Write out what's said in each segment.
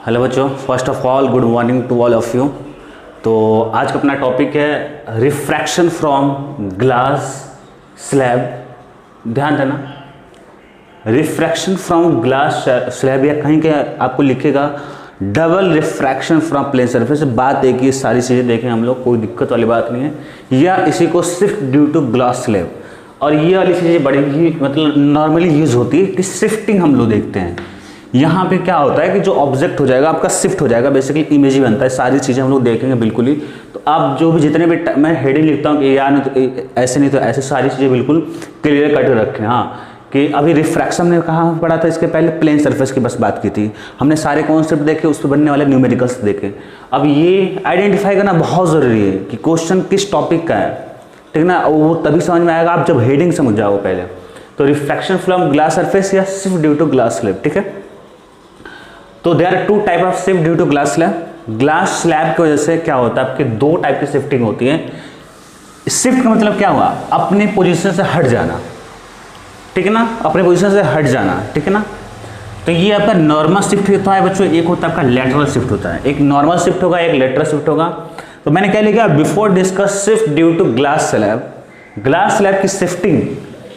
Hello बच्चों, first of all good morning to all of you. तो आज का अपना टॉपिक है रिफ्रैक्शन फ्रॉम ग्लास स्लैब। ध्यान देना, रिफ्रैक्शन फ्रॉम ग्लास स्लैब या कहीं के आपको लिखेगा double refraction from plane surface. बात एक ही, सारी चीज़ें देखें हम लोग, कोई दिक्कत वाली बात नहीं है। या इसी को सिर्फ ड्यू टू ग्लास स्लैब। और ये वाली चीज़ें बड़ी ही मतलब नॉर्मली यूज़ होती है कि शिफ्टिंग हम लोग देखते हैं। यहाँ पे क्या होता है कि जो ऑब्जेक्ट हो जाएगा आपका शिफ्ट हो जाएगा, बेसिकली इमेज ही बनता है। सारी चीज़ें हम लोग देखेंगे बिल्कुल ही। तो आप जो भी जितने भी मैं हेडिंग लिखता हूँ कि यार नहीं तो ऐसे नहीं तो ऐसे, सारी चीज़ें बिल्कुल क्लियर कट रखें। हाँ, कि अभी रिफ्रैक्शन ने कहाँ पढ़ा था, इसके पहले प्लेन सरफेस की बस बात की थी हमने। सारे कॉन्सेप्ट देखे, उस पर बनने वाले न्यूमेरिकल्स देखे। अब ये आइडेंटिफाई करना बहुत ज़रूरी है कि क्वेश्चन किस टॉपिक का है, ठीक ना। वो तभी समझ में आएगा आप जब हेडिंग समझ जाओ पहले। तो रिफ्रैक्शन फ्रॉम ग्लास सरफेस या सिर्फ ड्यू टू ग्लास स्लैब, ठीक है। तो there are two type of shift due to glass slab. Glass slab की वजह से क्या होता है, आपके दो टाइप की शिफ्टिंग होती है। शिफ्ट का मतलब क्या हुआ, अपने पोजीशन से हट जाना, ठीक है ना, अपने पोजीशन से हट जाना, ठीक है ना। तो ये आपका नॉर्मल शिफ्ट होता है बच्चों, एक होता है आपका लेटरल शिफ्ट होता है। एक नॉर्मल शिफ्ट होगा, एक लेटरल शिफ्ट होगा। तो मैंने क्या लिखा, before discuss shift due to glass slab. Glass slab की शिफ्टिंग,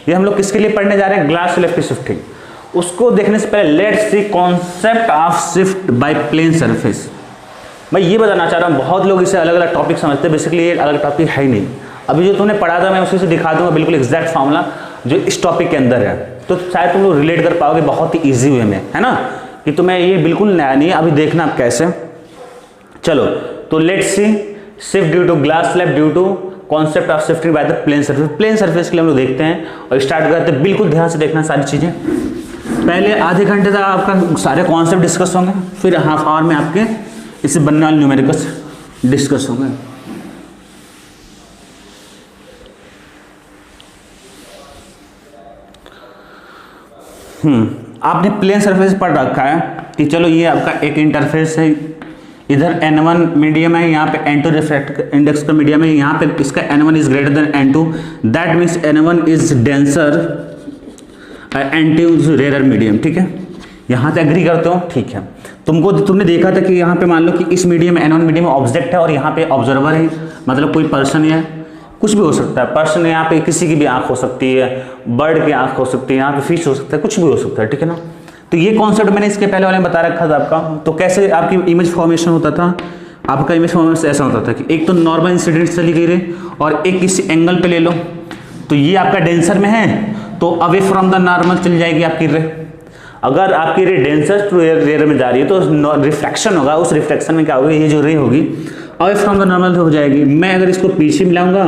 ये हम लोग किसके लिए पढ़ने जा रहे हैं, ग्लास स्लैब की शिफ्टिंग। उसको देखने से पहले let's see concept of shift by plane surface. मैं ये बताना चाह रहा हूँ, बहुत लोग इसे अलग अलग टॉपिक समझते हैं, बेसिकली ये अलग टॉपिक है ही नहीं। अभी जो तुमने पढ़ा था मैं उसी से दिखा दूंगा बिल्कुल एग्जैक्ट फार्मूला जो इस टॉपिक के अंदर है। तो शायद तुम लोग रिलेट कर पाओगे बहुत ही ईजी वे में, है ना, कि तुम्हें ये बिल्कुल नया नहीं है। अभी देखना आप कैसे। चलो, तो let's see shift due to glass slab due to concept of shifting by the plane surface. Plane surface के लिए हम लोग देखते हैं और स्टार्ट करते हैं। बिल्कुल ध्यान से देखना सारी चीज़ें। पहले आधे घंटे तक आपका सारे कॉन्सेप्ट डिस्कस होंगे, फिर हाफ आवर में आपके इससे बनने वाले न्यूमेरिकल्स डिस्कस होंगे। आपने प्लेन सरफेस पढ़ रखा है कि चलो ये आपका एक इंटरफेस है, इधर N1 मीडियम है, यहाँ पे N2 रिफ्रैक्टिव इंडेक्स का मीडियम है, यहाँ पे इसका N1 is greater than N2, that means N1 is denser N2 is rare medium, ठीक है। यहाँ से एग्री करते हो, ठीक है। तुमने देखा था कि यहाँ पे मान लो कि इस मीडियम में N1 मीडियम में ऑब्जेक्ट है और यहाँ पे ऑब्जर्वर है, मतलब कोई पर्सन है, कुछ भी हो सकता है। पर्सन यहाँ पे किसी की भी आंख हो सकती है, बर्ड की आंख हो सकती है, यहाँ पे फिश हो सकता है, कुछ भी हो सकता है, ठीक है ना। तो ये कॉन्सेप्ट मैंने इसके पहले वाले में बता रखा था आपका। तो कैसे आपकी इमेज फॉर्मेशन होता था, आपका इमेज फॉर्मेशन ऐसा होता था कि एक तो नॉर्मल इंसिडेंट चली गई रे और एक किसी एंगल पे ले लो, तो ये आपका डेंसर में है तो अवे फ्रॉम द नॉर्मल चली जाएगी आपकी रे। अगर आपकी रे डेंसर टू रेयर में जा रही है तो रिफ्रैक्शन होगा, उस रिफ्रैक्शन में क्या होगा, ये जो रे होगी अवे फ्रॉम द नॉर्मल हो जाएगी। मैं अगर इसको पीछे मिलाऊंगा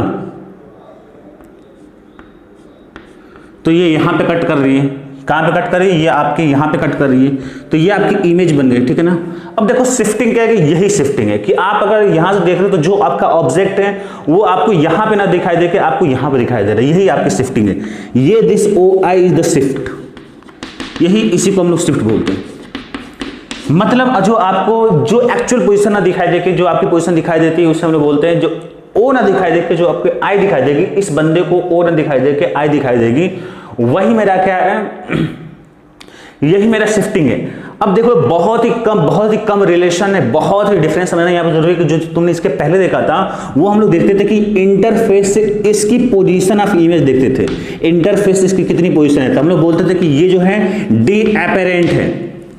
तो ये यहाँ पे कट कर रही है, कहाँ पे कट कर रही है, ये आपके यहाँ पे कट कर रही है, तो ये आपकी इमेज बन गई, ठीक है ना। अब देखो शिफ्टिंग क्या है कि यही शिफ्टिंग है कि आप अगर यहाँ से देख रहे हो तो जो आपका ऑब्जेक्ट है वो आपको यहाँ पे ना दिखाई दे के आपको यहाँ पे दिखाई दे रहा है, यही आपकी शिफ्टिंग है। ये this OI is the shift, यही इसी को हम लोग शिफ्ट बोलते हैं। मतलब जो आपको जो एक्चुअल पोजिशन ना दिखाई दे के जो आपकी पोजिशन दिखाई देती है उसे हम लोग बोलते हैं, जो O ना दिखाई दे के जो आपके I दिखाई देगी, इस बंदे को O ना दिखाई दे के I दिखाई देगी, वही मेरा क्या है, यही मेरा शिफ्टिंग है। अब देखो बहुत ही कम रिलेशन है, बहुत ही डिफरेंस समझना यहाँ पर जरूरी है कि जो तुमने इसके पहले देखा था वो हम लोग देखते थे कि इंटरफेस से इसकी पोजीशन ऑफ इमेज देखते थे, इंटरफेस से इसकी कितनी पोजीशन है, तो हम लोग बोलते थे कि ये जो है डी एपेरेंट है,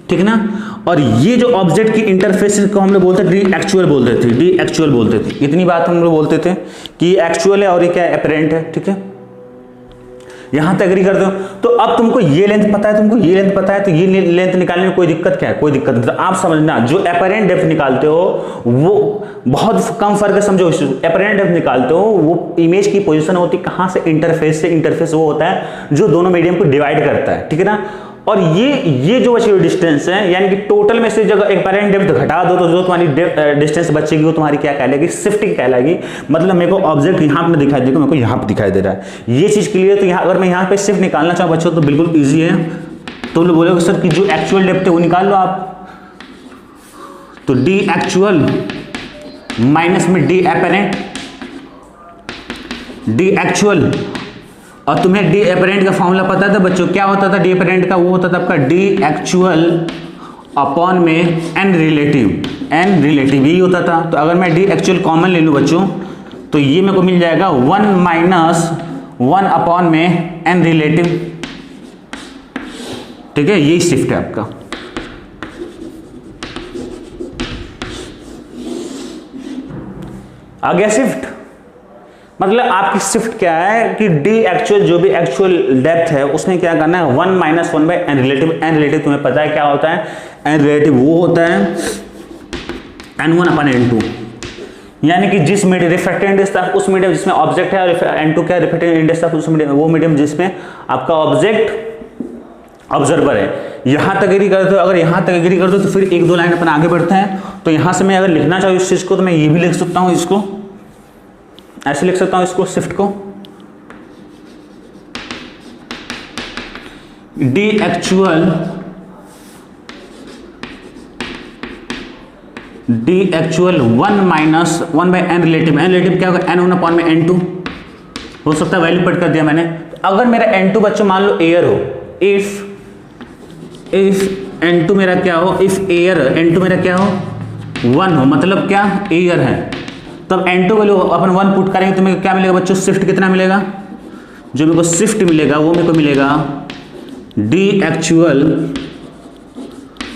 ठीक है ना। और ये जो ऑब्जेक्ट की इंटरफेस को हम लोग बोलते थे डी एक्चुअल बोलते थे। इतनी बात हम लोग बोलते थे कि ये एक्चुअल है और ये क्या एपेरेंट है, ठीक है। यहां तक एग्री करते हो। तो अब तुमको ये लेंथ पता है, तो ये लेंथ निकालने में कोई दिक्कत क्या है, कोई दिक्कत नहीं। तो आप समझना जो एपेरेंट डेप्थ निकालते हो वो बहुत कम फर्क है, समझो। एपेरेंट डेप्थ निकालते हो वो इमेज की पोजीशन होती है कहां से, इंटरफेस से। इंटरफेस वो होता है जो दोनों मीडियम को डिवाइड करता है, ठीक है ना। और ये जो बची हुई डिस्टेंस है, यानी कि टोटल में से जगह एपेरेंट डेप्थ घटा दो तो जो तुम्हारी डिस्टेंस बचेगी वो तुम्हारी क्या कहलाएगी, शिफ्टिंग कहलाएगी। मतलब मेरे को ऑब्जेक्ट यहाँ पे दिखाई देगा, मेरे को यहाँ पे दिखाई दे रहा है, ये चीज क्लियर। तो यहाँ अगर मैं यहाँ पे शिफ्ट निकालना चाहूँ बच्चों तो बिल्कुल ईजी है। तो लोग बोलोगे सर कि जो एक्चुअल डेप्थ है वो निकाल लो आप, तो डी एक्चुअल माइनस में डी एपेरेंट, डी एक्चुअल। और तुम्हें डी एपेरेंट का फॉर्मूला पता था बच्चों, क्या होता था डी एपेरेंट का, वो होता था आपका डी एक्चुअल अपॉन में एन रिलेटिव यही होता था। तो अगर मैं डी एक्चुअल कॉमन ले लूँ बच्चों तो ये मेरे को मिल जाएगा 1 माइनस 1 अपॉन में एन रिलेटिव, ठीक है, यही शिफ्ट है आपका। आ गया शिफ्ट, मतलब आपकी शिफ्ट क्या है कि डी एक्चुअल जो भी एक्चुअल डेप्थ है उसमें क्या करना है 1 minus 1 by n relative. N relative तुम्हें पता है क्या होता है, एन रिलेटिव वो होता है n1 अपन n2, यानी कि जिस मीडियम रिफ्रैक्टिव इंडेक्स था उस मीडियम जिसमें ऑब्जेक्ट है, और n2 क्या रिफ्रैक्टिव इंडेक्स था उस मीडियम, वो मीडियम जिसमें आपका ऑब्जेक्ट ऑब्जर्वर है। यहां तक एग्री करते हो, अगर यहां तक एग्री करते हो तो फिर एक दो लाइन अपन आगे बढ़ते हैं। तो यहां से मैं अगर लिखना चाहूँ इस चीज को तो मैं ये भी लिख सकता हूं, इसको ऐसे लिख सकता हूं, इसको शिफ्ट को d actual 1 minus 1 by n relative क्या होगा n1 अपॉन में n2, हो सकता है वैल्यू पट कर दिया मैंने। अगर मेरा n2 बच्चों मान लो एयर हो, इफ n2 मेरा क्या हो, इफ एयर n2 मेरा क्या हो 1 हो, मतलब क्या एयर है, तब n2 वैल्यू अपन 1 पुट करेंगे तो मेरे को क्या मिलेगा बच्चों, शिफ्ट कितना मिलेगा, जो मेरे को शिफ्ट मिलेगा वो मेरे को मिलेगा D actual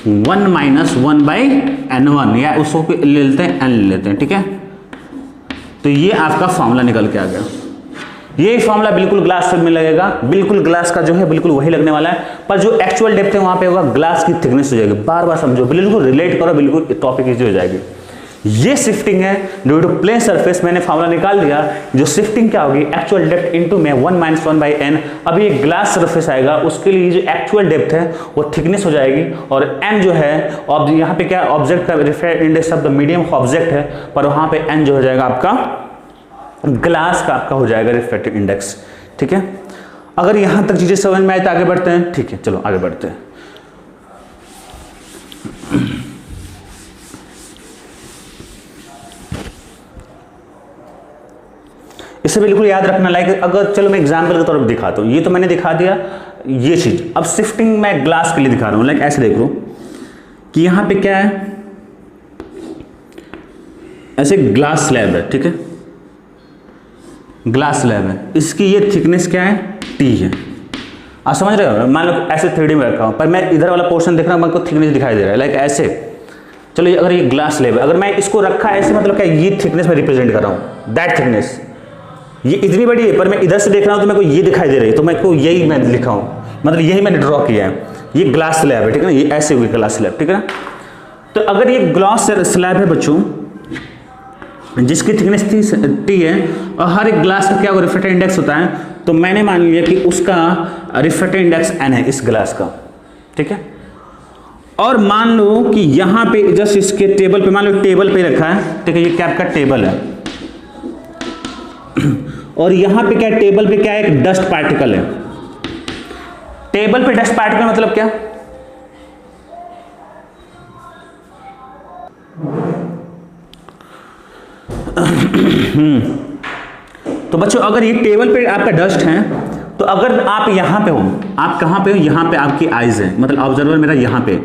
1 minus 1 by n1, या उसको ले लेते हैं n ले लेते हैं, ठीक है। तो ये आपका फॉर्मूला निकल के आ गया। ये फॉर्मूला बिल्कुल ग्लास में लगेगा, बिल्कुल ग्लास का जो है बिल्कुल वही लगने वाला है, पर जो एक्चुअल डेप्थ है वहां पे होगा ग्लास की थिकनेस हो जाएगी। बार बार समझो, बिल्कुल रिलेट करो, बिल्कुल टॉपिक इजी हो जाएगी। ये शिफ्टिंग है ड्यू टू प्लेन सरफेस, मैंने फॉर्मूला निकाल दिया। जो शिफ्टिंग क्या होगी, एक्चुअल डेप्थ इनटू में 1 माइनस 1 बाई एन। अभी एक ग्लास सरफेस आएगा, उसके लिए जो एक्चुअल डेप्थ है वो थिकनेस हो जाएगी, और एन जो है और यहाँ पे क्या ऑब्जेक्ट का refractive index of the medium object है, पर वहां पे एन जो हो जाएगा आपका ग्लास का आपका हो जाएगा रिफ्रैक्टिव इंडेक्स, ठीक है। अगर यहां तक चीजें समझ में आए तो आगे बढ़ते हैं, ठीक है, चलो आगे बढ़ते हैं। इसे बिल्कुल याद रखना लाइक, अगर चलो मैं एग्जांपल के तौर पर दिखाता हूं, ये तो मैंने दिखा दिया ये चीज। अब शिफ्टिंग मैं ग्लास के लिए दिखा रहा हूं, लाइक ऐसे देख लो कि यहां पे क्या है, ऐसे ग्लास स्लैब है, ठीक है, ग्लास स्लैब है, इसकी ये थिकनेस क्या है, टी है। आप समझ रहे हो, मान लो ऐसे 3D में रखा हूं, पर मैं इधर वाला पोर्शन देख रहा हूं, मेरे को थिकनेस दिखाई दे रहा है, लाइक ऐसे। चलो अगर ये ग्लास स्लैब है, अगर मैं इसको रखा ऐसे, मतलब क्या ये थिकनेस में रिप्रेजेंट कर रहा हूं, दैट थिकनेस ये इतनी बड़ी है, पर मैं इधर से देख रहा हूं तो मेरे को ये दिखाई दे रही है, तो मेरे को यही मैं लिखा हूं, मतलब यही मैंने ड्रॉ किया है। ये ग्लास स्लैब है, ठीक है ना, ये ऐसे हुई ग्लास स्लैब, ठीक है ना। तो अगर ये ग्लास स्लैब है बच्चों जिसकी थिकनेस टी है, और हर एक ग्लास का क्या रिफ्रैक्टिव इंडेक्स होता है, तो मैंने मान लिया कि उसका रिफ्रैक्टिव इंडेक्स n है इस ग्लास का, ठीक है। और मान लो कि यहां पे जस्ट इसके टेबल पे, मान लो टेबल पे रखा है, ठीक है, ये क्या आपका टेबल है, और यहां पे क्या टेबल पे क्या है, एक डस्ट पार्टिकल है। टेबल पे डस्ट पार्टिकल मतलब क्या, तो बच्चों अगर ये टेबल पे आपका डस्ट है, तो अगर आप यहां पे हो, आप कहां पे हो, यहां पे आपकी आईज है, मतलब ऑब्जर्वर मेरा यहां पे,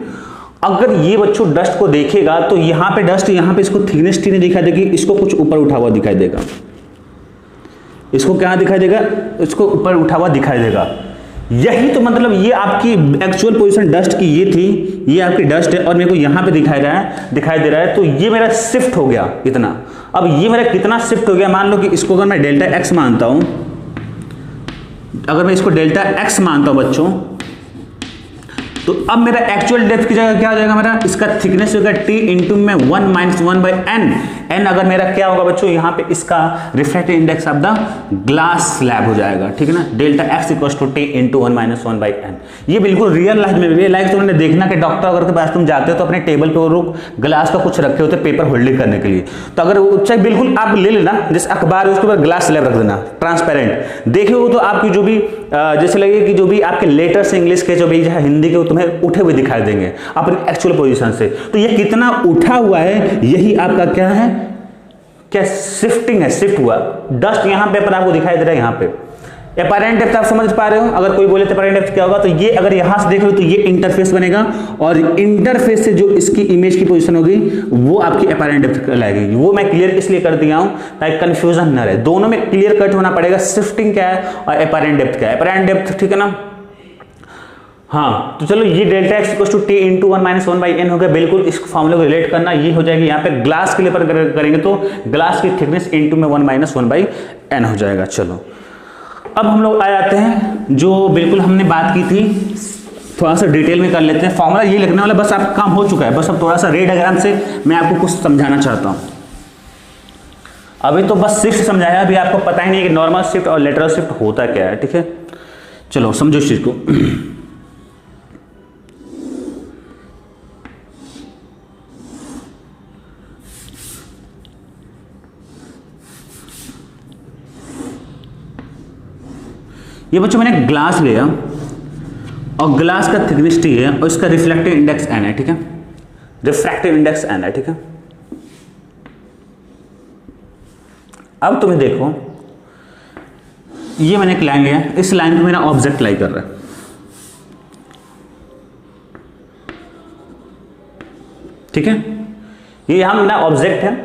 अगर ये बच्चों डस्ट को देखेगा तो यहां पे डस्ट, यहां पे इसको थिकनेस टी नहीं दिखाई देगी, इसको कुछ ऊपर उठा हुआ दिखाई देगा, इसको क्या दिखाई देगा, इसको ऊपर उठा हुआ दिखाई देगा। यही तो मतलब ये आपकी एक्चुअल पोजीशन डस्ट की ये थी, ये आपकी डस्ट है, और मेरे को यहां पे दिखाई दे रहा है, तो ये मेरा शिफ्ट हो गया इतना। अब ये मेरा कितना शिफ्ट हो गया, मान लो कि इसको अगर मैं डेल्टा एक्स मानता हूं, अगर मैं इसको डेल्टा एक्स मानता हूं बच्चों, तो अब मेरा एक्चुअल डेप्थ की जगह क्या हो जाएगा, मेरा इसका थिकनेस होगा टी इंटू में 1 माइनस 1 बाई एन। एन अगर मेरा क्या होगा बच्चों, यहाँ पे इसका refractive index of the glass slab हो जाएगा, ठीक है ना, delta x equals to T into 1 minus 1 by n. ये बिल्कुल रियल लाइफ में भी, लाइक तुमने देखना कि डॉक्टर अगर के पास तुम जाते हो तो अपने टेबल पे वो ग्लास का कुछ रखे होते पेपर होल्डिंग करने के लिए, तो अगर चाहे बिल्कुल आप ले लेना, जैसे अखबार है उसके ऊपर ग्लास स्लैब रख देना ट्रांसपेरेंट, देखे हो तो आपकी जो भी जैसे लगे कि जो भी आपके लेटर्स इंग्लिश के जो भी है हिंदी के, तुम्हें उठे हुए दिखाई देंगे अपनी एक्चुअल पोजीशन से। तो ये कितना उठा हुआ है, यही आपका क्या है, क्या शिफ्टिंग है, शिफ्ट हुआ। डस्ट यहां पे पर आपको दिखाई दे रहा है, यहां पे एपारेंट डेप्थ आप समझ पा रहे हो, अगर कोई बोले तो एपारेंट डेप्थ क्या होगा, तो ये अगर यहां से देख लो तो ये इंटरफेस बनेगा और इंटरफेस से जो इसकी इमेज की पोजीशन होगी वो आपकी एपारेंट डेप्थ कहलाएगी। वो मैं क्लियर इसलिए कर दिया हूं ताकि कंफ्यूजन न रहे, दोनों में क्लियर कट होना पड़ेगा, शिफ्टिंग क्या है और एपारेंट डेप्थ क्या है। एपारेंट डेप्थ ठीक है ना, हाँ तो चलो ये delta x equal to T into 1 minus 1 by n हो गया, बिल्कुल इस फॉर्मूले को रिलेट करना, ये हो जाएगी। यहाँ पे ग्लास के लिए पर करेंगे तो ग्लास की थिकनेस इंटू में 1 माइनस 1 बाई एन हो जाएगा। चलो अब हम लोग आ जाते हैं जो बिल्कुल हमने बात की थी, थोड़ा सा डिटेल में कर लेते हैं। फॉर्मूला ये लिखने वाला बस आपका काम हो चुका है, बस अब थोड़ा सा रे डायग्राम से मैं आपको कुछ समझाना चाहता हूँ। अभी तो बस शिफ्ट समझाया, अभी आपको पता ही नहीं कि नॉर्मल शिफ्ट और लेटरल शिफ्ट होता क्या है, ठीक है। चलो समझो इस चीज को। ये बच्चों मैंने ग्लास लिया और ग्लास का थिकनेस टी है और इसका रिफ्लेक्टिव इंडेक्स एन है, ठीक है, रिफ्रैक्टिव इंडेक्स एन है, ठीक है। अब तुम्हें देखो ये मैंने एक लाइन लिया, इस लाइन पे मेरा ऑब्जेक्ट लाई कर रहा है, ठीक है, ये यहां मेरा ऑब्जेक्ट है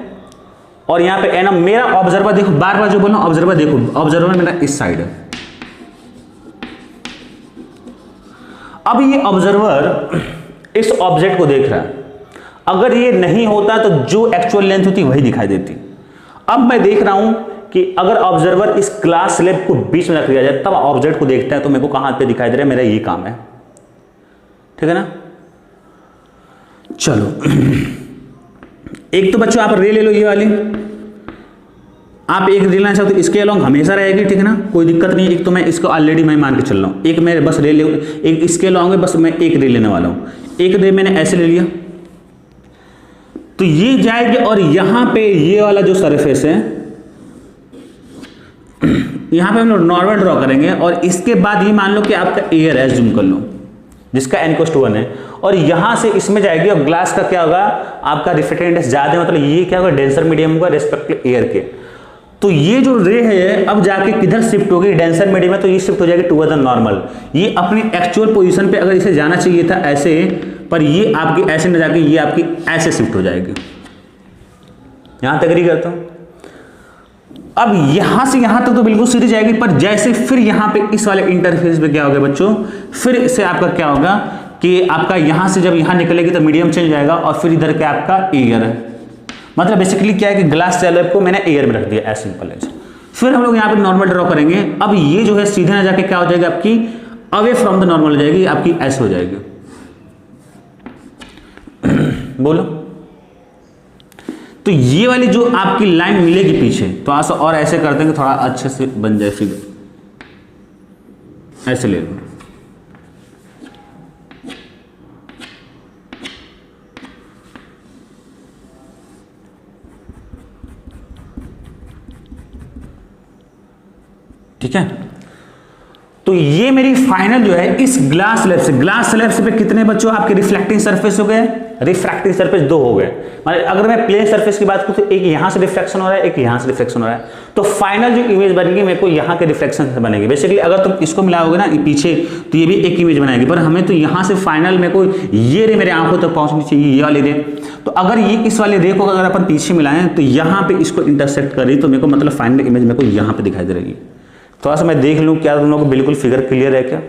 और यहां पे एन, मेरा ऑब्जर्वर देखो, बार बार जो बोल रहा हूं ऑब्जर्वर देखो, ऑब्जर्वर मेरा इस साइड है। अब ये ऑब्जर्वर इस ऑब्जेक्ट को देख रहा है, अगर ये नहीं होता तो जो एक्चुअल लेंथ होती वही दिखाई देती। अब मैं देख रहा हूं कि अगर ऑब्जर्वर इस ग्लास स्लैब को बीच में रख दिया जाए तब ऑब्जेक्ट को देखता है, तो मेरे को कहां पे दिखाई दे रहा है, मेरा ये काम है, ठीक है ना। चलो एक तो बच्चों आप रे ले लो, ये वाली आप एक रे लेना चाहते तो इसके अलॉन्ग हमेशा रहेगी, ठीक है ना, कोई दिक्कत नहीं। एक तो मैं इसको ऑलरेडी मैं मान के चल रहा हूं, एक मैं बस रे ले, एक इसके अलॉन्ग है, बस मैं एक रे लेने वाला हूं। एक रे मैंने ऐसे ले लिया तो ये जाएगी और यहां पे ये वाला जो सरफेस है यहां पे हम लोग नॉर्मल ड्रॉ करेंगे और इसके बाद ये मान लो कि आपका एयर है, जूम कर लो, जिसका n=1 है, और यहां से इसमें जाएगी और ग्लास का क्या होगा, आपका रिफ्रैक्टिव इंडेक्स ज्यादा, मतलब ये क्या होगा, डेंसर मीडियम होगा रिस्पेक्ट टू एयर के। तो ये जो रे है अब जाके किधर शिफ्ट होगी, डेंसर मीडियम में, तो ये शिफ्ट हो जाएगी टुवर्ड द नॉर्मल। ये अपनी एक्चुअल पोजीशन पे अगर इसे जाना चाहिए था ऐसे, पर ये आपकी ऐसे न जाके ये आपकी ऐसे शिफ्ट हो जाएगी। यहां तक एग्री करता हूं। अब यहां से यहां तक तो बिल्कुल सीधी जाएगी, पर जैसे फिर यहां पे इस वाले इंटरफेस पे क्या होगा बच्चों, फिर इससे आपका क्या होगा कि आपका यहां से जब यहां निकलेगी तो मीडियम चेंज जाएगा और फिर इधर क्या आपका एयर है, मतलब बेसिकली क्या है कि ग्लास स्लैब को मैंने एयर में रख दिया, एज सिंपल एज। फिर हम लोग यहाँ पे नॉर्मल ड्रॉ करेंगे। अब ये जो है सीधे ना जाके क्या हो जाएगी, आपकी अवे फ्रॉम द नॉर्मल हो जाएगी, आपकी ऐसे हो जाएगी। बोलो, तो ये वाली जो आपकी लाइन मिलेगी पीछे, तो ऐसा और ऐसे कर देंगे, थोड़ा अच्छे से बन जाए फिगर, ऐसे ले लो। ठीक है, तो ये मेरी फाइनल जो है इस ग्लास स्लैब से पे कितने बच्चों आपके रिफ्लेक्टिंग सरफेस हो गए, रिफ्रैक्टिंग सरफेस 2 हो गए। मतलब अगर मैं प्लेन सरफेस की बात करूं तो एक यहां से रिफ्लेक्शन हो रहा है, एक यहां से रिफ्लेक्शन हो रहा है, तो फाइनल जो इमेज बनेगी मेरे को यहां के रिफ्लेक्शन से बनेगी। बेसिकली अगर तुम इसको मिलाओगे ना पीछे, तो ये भी एक इमेज बनाएगी, पर हमें तो यहां से फाइनल मेरे को ये रे मेरे आंखों तक पहुंचनी चाहिए, ये वाली रे। तो अगर ये इस वाले रे को अगर अपन पीछे मिलाएं तो यहां पे इसको इंटरसेक्ट कर रही, तो मेरे को मतलब फाइनल इमेज मेरे को यहां पे दिखाई दे रही है। थोड़ा सा मैं देख लूं क्या तुम लोगों को बिल्कुल फिगर क्लियर है क्या?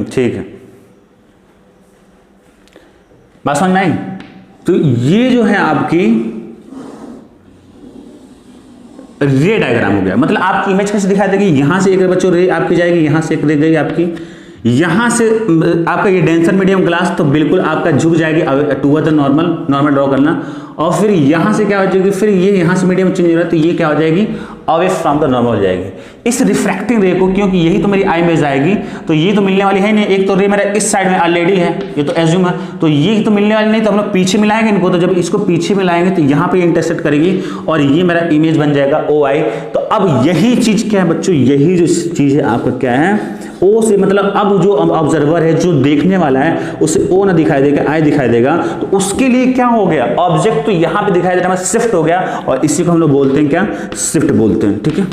ठीक है, बात समझ में आई? तो ये जो है आपकी रे डायग्राम हो गया। मतलब आपकी इमेज कैसे दिखाई देगी, यहां से एक बच्चों रे आपकी जाएगी, यहां से एक रे गई आपकी, यहां से आपका ये डेंसर मीडियम ग्लास तो बिल्कुल आपका झुक जाएगी टुवर्ड द नॉर्मल ड्रॉ करना, और फिर यहां से क्या हो जाएगी, फिर ये यहां से मीडियम चेंज हो रहा है, तो ये क्या हो जाएगी, अवे फ्रॉम द नॉर्मल हो जाएगी। इस रिफ्रैक्टिंग रे को, क्योंकि यही तो मेरी आई इमेज आएगी, तो ये तो मिलने वाली है नहीं, एक तो रे मेरा इस साइड में ऑलरेडी है, ये तो एज्यूम है, तो ये तो मिलने वाली नहीं, तो हम लोग पीछे मिलाएंगे इनको, तो जब इसको पीछे मिलाएंगे तो यहाँ पे इंटरसेक्ट करेगी और ये मेरा इमेज बन जाएगा ओ आई। तो अब यही चीज क्या है बच्चों, यही जो चीज है आपका क्या है, ओ से मतलब अब जो ऑब्जर्वर है, जो देखने वाला है, उसे ओ ना दिखाई देगा, आई दिखाई देगा, तो उसके लिए क्या हो गया, ऑब्जेक्ट तो यहां पे दिखाई दे रहा है, शिफ्ट हो गया, और इसी को हम लोग बोलते हैं क्या, शिफ्ट बोलते हैं। ठीक है,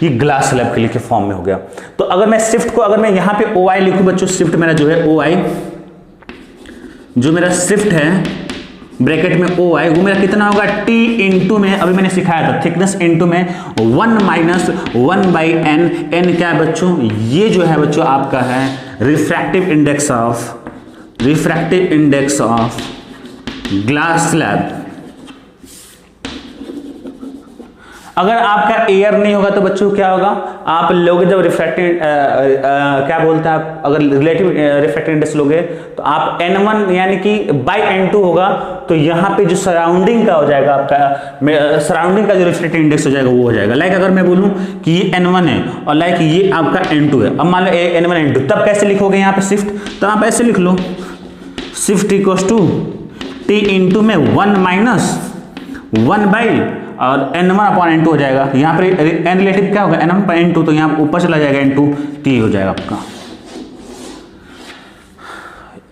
ये ग्लास स्लैब के लिए के फॉर्म में हो गया। तो अगर मैं शिफ्ट को, अगर मैं यहां पे ओ आई लिखूं बच्चों, शिफ्ट मेरा जो है ओ आई, जो मेरा शिफ्ट है ब्रैकेट में ओ आई, वो मेरा कितना होगा, टी इंटू में, अभी मैंने सिखाया था थिकनेस इंटू में 1 माइनस 1/n, n क्या है बच्चों, ये जो है बच्चों आपका है refractive index of glass slab. अगर आपका एयर नहीं होगा तो बच्चों क्या होगा, आप लोगे जब रिफ्रैक्टिव क्या बोलते हैं आप, अगर रिलेटिव रिफ्रैक्टिव इंडेक्स लोगे तो आप n1 यानी कि बाई n2 होगा, तो यहाँ पे जो सराउंडिंग का हो जाएगा आपका, सराउंडिंग का जो रिफ्रैक्टिव इंडेक्स हो जाएगा वो हो जाएगा। लाइक अगर मैं बोलूँ कि ये n1 है और लाइक ये आपका n2 है, अब मान लो n1 n2, तब कैसे लिखोगे यहाँ पे शिफ्ट, तो आप ऐसे लिख लो, shift equals to T into में 1 माइनस 1 और n1 अपॉन n2 हो जाएगा। यहाँ पर n रिलेटिव क्या होगा, n1 पर n2, तो यहाँ ऊपर चला जाएगा n2, t हो जाएगा आपका।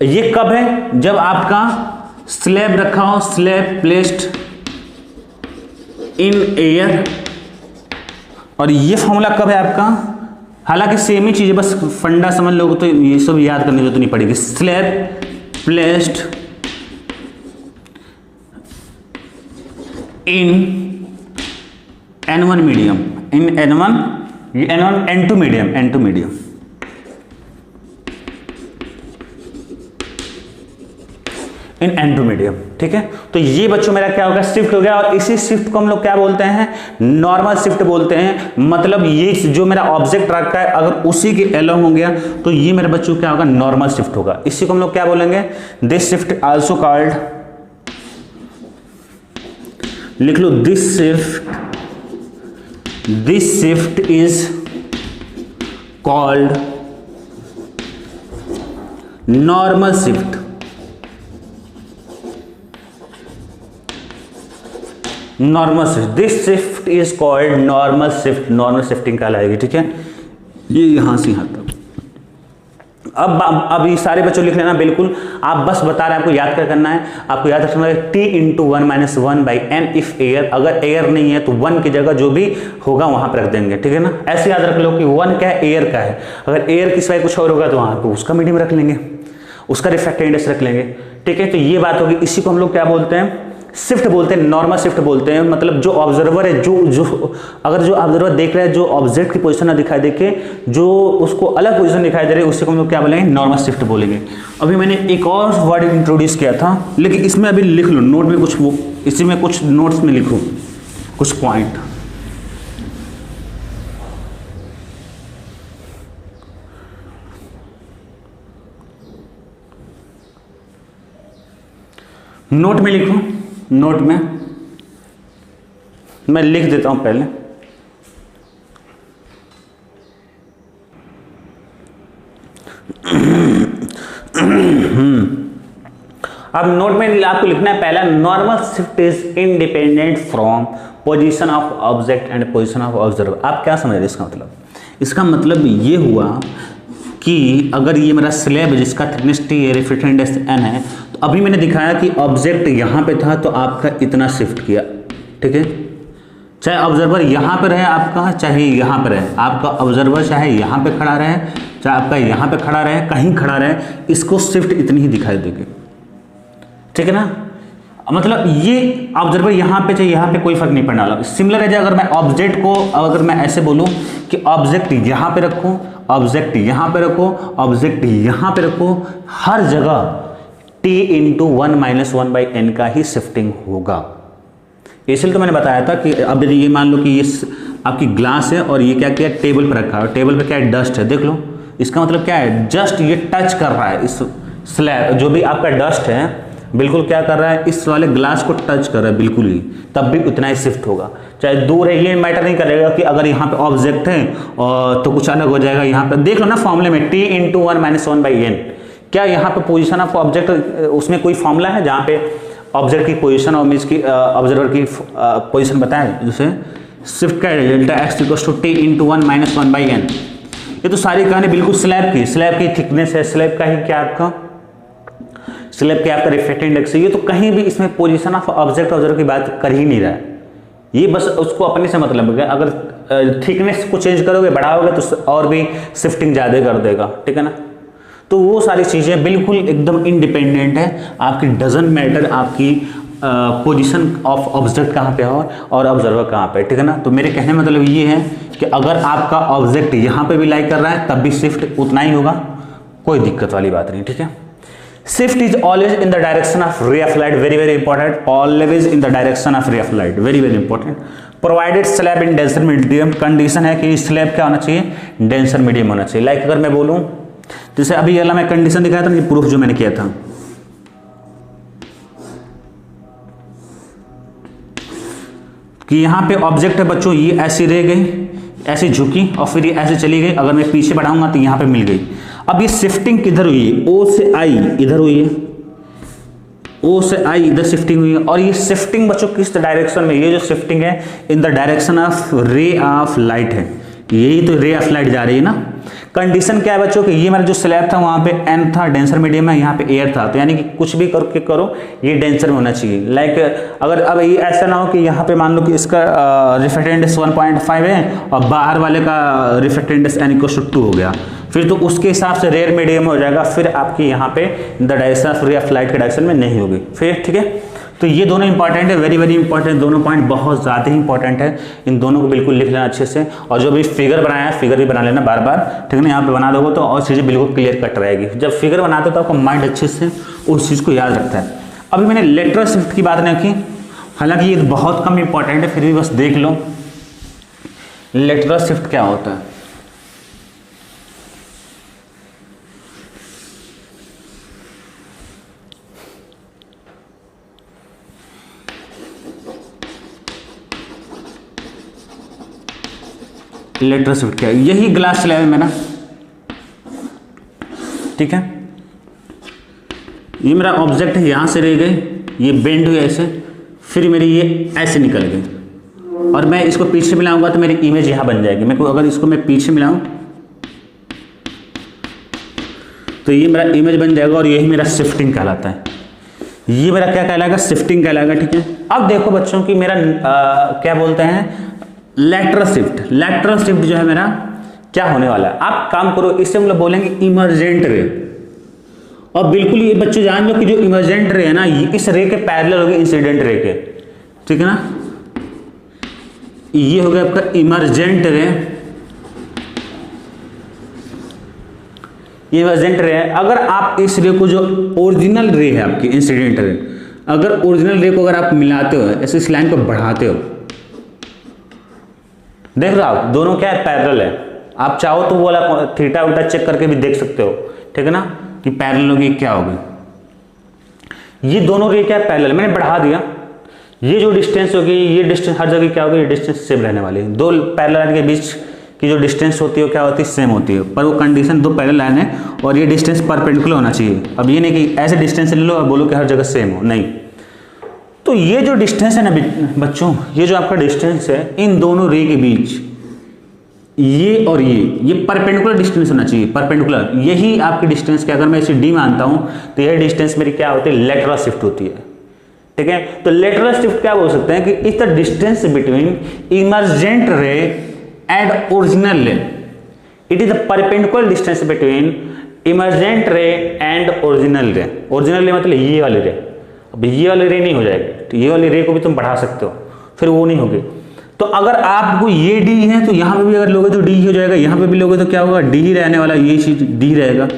ये कब है, जब आपका स्लैब रखा हो, स्लैब प्लेस्ड इन एयर, और ये फॉर्मूला कब है आपका, हालांकि सेम ही चीज है, बस फंडा समझ लोगे तो ये सब याद करने की जरूरत नहीं पड़ेगी। Slab placed in n1 medium, in n1, ये n1 n2 medium, n2 medium, इन n2 मीडियम। ठीक है, तो ये बच्चों मेरा क्या होगा, शिफ्ट हो गया, और इसी शिफ्ट को हम लोग क्या बोलते हैं, नॉर्मल शिफ्ट बोलते हैं। मतलब ये जो मेरा ऑब्जेक्ट रखा है अगर उसी के अलोंग हो गया तो ये मेरे बच्चों क्या होगा, नॉर्मल शिफ्ट होगा। इसी को हम लोग क्या बोलेंगे, दिस शिफ्ट आल्सो कॉल्ड, लिख लो, this shift is called normal shift. Normal shift, this shift is called normal shift, normal shifting कहलाएगी। ठीक है, ये यहां से यहां तक। अब ये सारे बच्चों लिख लेना बिल्कुल, आप बस बता रहे हैं, आपको याद क्या करना है, आपको याद रखना है t into 1 minus 1/n if air, अगर एयर नहीं है तो 1 की जगह जो भी होगा वहां पर रख देंगे। ठीक है ना, ऐसे याद रख लो कि 1 क्या है, एयर का है, अगर एयर की सिवाय कुछ और होगा तो वहां पर उसका मीडियम रख लेंगे, उसका रिफ्रैक्टिव इंडेक्स रख लेंगे। ठीक है, तो ये बात होगी, इसी को हम लोग क्या बोलते हैं, शिफ्ट बोलते हैं, नॉर्मल शिफ्ट बोलते हैं। मतलब जो ऑब्जर्वर है, जो अगर जो ऑब्जर्वर देख रहा है, जो ऑब्जेक्ट की पोजीशन ना दिखाई देके जो उसको अलग पोजीशन दिखाई दे रही है, उससे हम लोग क्या बोलेंगे, नॉर्मल शिफ्ट बोलेंगे। अभी मैंने एक और वर्ड इंट्रोड्यूस किया था, लेकिन इसमें अभी लिख लो नोट में कुछ, इसी में कुछ नोट्स में लिखो कुछ पॉइंट। नोट में लिखो, नोट में मैं लिख देता हूं पहले। अब नोट में आपको लिखना है पहला, normal shift is independent from position of object and position of observer. आप क्या समझ रहे हैं इसका मतलब, इसका मतलब ये हुआ कि अगर ये मेरा स्लैब है जिसका थिकनेस t है, रिफ्रैक्टिव इंडेक्स n है, तो अभी मैंने दिखाया कि ऑब्जेक्ट यहाँ पे था तो आपका इतना शिफ्ट किया। ठीक है, चाहे ऑब्जर्वर यहाँ पे रहे आपका, चाहे यहाँ पे रहे आपका, ऑब्जर्वर चाहे यहाँ पे खड़ा रहे, चाहे आपका यहाँ पे खड़ा रहे, कहीं खड़ा रहे, इसको शिफ्ट इतनी ही दिखाई देगी। ठीक है ना, मतलब ये ऑब्जर्वर यहाँ पे चाहे यहाँ पे कोई फर्क नहीं पड़ने वाला। सिमिलर है, अगर मैं ऑब्जेक्ट को, अगर मैं ऐसे बोलूँ कि ऑब्जेक्ट यहाँ पे रखूँ, ऑब्जेक्ट यहाँ पे रखो, ऑब्जेक्ट यहाँ पे रखो, हर जगह t इंटू 1 माइनस 1/n का ही शिफ्टिंग होगा। इसलिए तो मैंने बताया था कि अब यदि ये मान लो कि ये आपकी ग्लास है और ये क्या किया, टेबल पर रखा है, टेबल पे क्या है, डस्ट है, देख लो, इसका मतलब क्या है, जस्ट ये टच कर रहा है इस स्लैब, जो भी आपका डस्ट है बिल्कुल क्या कर रहा है, इस वाले ग्लास को टच कर रहा है बिल्कुल ही, तब भी उतना ही शिफ्ट होगा। चाहे दूर है, ये मैटर नहीं करेगा कि अगर यहाँ पे ऑब्जेक्ट है और तो कुछ अलग हो जाएगा। यहाँ पे देख लो ना फॉर्मूले में, t इंटू 1 माइनस 1/n, क्या यहाँ पे पोजीशन ऑफ ऑब्जेक्ट, उसमें कोई फॉर्मूला है जहाँ पे ऑब्जेक्ट की पोजीशन और मीन्स की ऑब्जर्वर की पोजीशन बताए, जैसे शिफ्ट का delta x equals to t into 1 minus 1/n। ये तो सारी कहानी बिल्कुल स्लैब की थिकनेस है, स्लैब का ही क्या आपका स्लैब क्या आपका रिफ्रैक्टिव इंडेक्स है। ये तो कहीं भी इसमें पोजीशन ऑफ ऑब्जेक्ट ऑब्जर्वर की बात कर ही नहीं रहा है, ये बस उसको अपने से मतलब है। अगर थिकनेस को चेंज करोगे बढ़ाओगे तो और भी शिफ्टिंग ज़्यादा कर देगा, ठीक है ना। तो वो सारी चीज़ें बिल्कुल एकदम इंडिपेंडेंट है, आपकी डजंट मैटर आपकी पोजीशन ऑफ ऑब्जेक्ट कहाँ पे हो और ऑब्जर्वर कहाँ पे, ठीक है ना। तो मेरे कहने का मतलब ये है कि अगर आपका ऑब्जेक्ट यहाँ पे भी लाई कर रहा है तब भी शिफ्ट उतना ही होगा, कोई दिक्कत वाली बात नहीं, ठीक है। Shift is always in the direction of ray of light, very very important, always in the direction of ray of light, very very important. Provided slab in denser medium, condition है कि स्लैब क्या होना चाहिए, denser medium होना चाहिए। Like अगर मैं बोलूं जैसे अभी वाला मैं कंडीशन दिखाया था ना, ये प्रूफ जो मैंने किया था, कि यहाँ पे ऑब्जेक्ट है बच्चों, ये ऐसी रह गई, ऐसी झुकी और फिर ये ऐसे चली गई, अगर मैं पीछे बढ़ाऊंगा तो यहाँ पे मिल गई। अब ये शिफ्टिंग किधर हुई है, ओ से आई इधर हुई है, ओ से आई इधर शिफ्टिंग हुई है, और ये शिफ्टिंग बच्चों किस डायरेक्शन में, ये जो शिफ्टिंग है in the direction of ray of light है, यही तो रे ऑफ लाइट जा रही है ना। कंडीशन क्या है बच्चों कि ये मेरा जो स्लैब था वहाँ पे एन था, डेंसर मीडियम है, यहाँ पे एयर था, तो यानी कि कुछ भी करके करो ये डेंसर में होना चाहिए। लाइक अगर अब ये ऐसा ना हो कि यहाँ पे मान लो कि इसका रिफ्रैक्टिव इंडेक्स 1.5 है और बाहर वाले का रिफ्रैक्टिव इंडेक्स n=2 हो गया, फिर तो उसके हिसाब से रेयर मीडियम हो जाएगा, फिर आपकी यहाँ पे the direction of ray of light के डायरेक्शन में नहीं होगी फिर, ठीक है। तो ये दोनों इंपॉर्टेंट है, वेरी वेरी इंपॉर्टेंट, दोनों पॉइंट बहुत ज़्यादा ही इंपॉर्टेंट है, इन दोनों को बिल्कुल लिख लेना अच्छे से। और जो भी फिगर बनाया है फिगर भी बना लेना बार बार, ठीक है ना। यहाँ पे बना दोगे तो और चीज़ें बिल्कुल क्लियर कट रहेगी। जब फिगर बनाते हो तो आपका माइंड अच्छे से उस चीज़ को याद रखता है। अभी मैंने लेटरल शिफ्ट की बात नहीं की, हालांकि ये बहुत कम इंपॉर्टेंट है, फिर भी बस देख लो लेटरल शिफ्ट क्या होता है। लेटरल शिफ्ट क्या है, यही ग्लास स्लैब है मेरा, ठीक है। ये मेरा ऑब्जेक्ट है, यहां से रह गए, ये बेंड हुई ऐसे, फिर मेरी ये ऐसे निकल गई और मैं इसको पीछे मिलाऊंगा तो मेरी इमेज यहां बन जाएगी। मैं को अगर इसको मैं पीछे मिलाऊं तो ये मेरा इमेज बन जाएगा और यही मेरा शिफ्टिंग कहलाता है। ये मेरा क्या कहलाएगा, शिफ्टिंग कहलाएगा, ठीक है। अब देखो बच्चों की मेरा क्या बोलते हैं लैटरल शिफ्ट। लैटरल शिफ्ट जो है मेरा क्या होने वाला है, आप काम करो, इससे हम लोग बोलेंगे इमर्जेंट रे। और बिल्कुल ये बच्चे जान लो कि जो इमर्जेंट रे है ना, इस रे के पैरेलल हो गए इंसिडेंट रे के, ठीक है ना। ये हो गया आपका इमर्जेंट रे, इमर्जेंट रे है। अगर आप इस रे को जो ओरिजिनल रे है आपकी इंसिडेंट रे, अगर ओरिजिनल रे को अगर आप मिलाते हो, ऐसे इस लाइन को बढ़ाते हो, देख रहे हो आप दोनों क्या है, पैरेलल है। आप चाहो तो वो वाला थीटा उल्टा चेक करके भी देख सकते हो, ठीक है ना, कि पैरेलल होगी क्या होगी। ये दोनों रे क्या है, पैरेलल, मैंने बढ़ा दिया। ये जो डिस्टेंस होगी, ये डिस्टेंस हर जगह क्या होगी, ये डिस्टेंस सेम रहने वाली है। दो पैरेलल लाइन के बीच की जो डिस्टेंस होती है क्या होती है, सेम होती है, पर वो कंडीशन दो पैरेलल लाइन है और ये डिस्टेंस परपेंडिकुलर होना चाहिए। अब ये नहीं कि ऐसे डिस्टेंस ले लो और बोलो कि हर जगह सेम हो, नहीं। तो ये जो डिस्टेंस है ना बच्चों, ये जो आपका डिस्टेंस है इन दोनों रे के बीच, ये और ये परपेंडिकुलर डिस्टेंस होना चाहिए, परपेंडिकुलर। यही आपकी डिस्टेंस के अगर मैं इसे डी मानता हूं तो यह डिस्टेंस मेरी क्या होती है, लेटरल शिफ्ट होती है, ठीक है। तो लेटरल शिफ्ट क्या बोल सकते हैं कि is the distance between emergent ray and original ray, it is the perpendicular distance between emergent ray and original ray. Original ray मतलब ये वाले रे, अब ये वाली रे नहीं हो जाएगी, तो ये वाली रे को भी तुम बढ़ा सकते हो, फिर वो नहीं होगी। तो अगर आपको ये डी है तो यहाँ पे भी अगर लोगे तो डी हो जाएगा, यहाँ पे भी लोगे तो क्या होगा, डी ही रहने वाला, ये चीज डी रहेगा।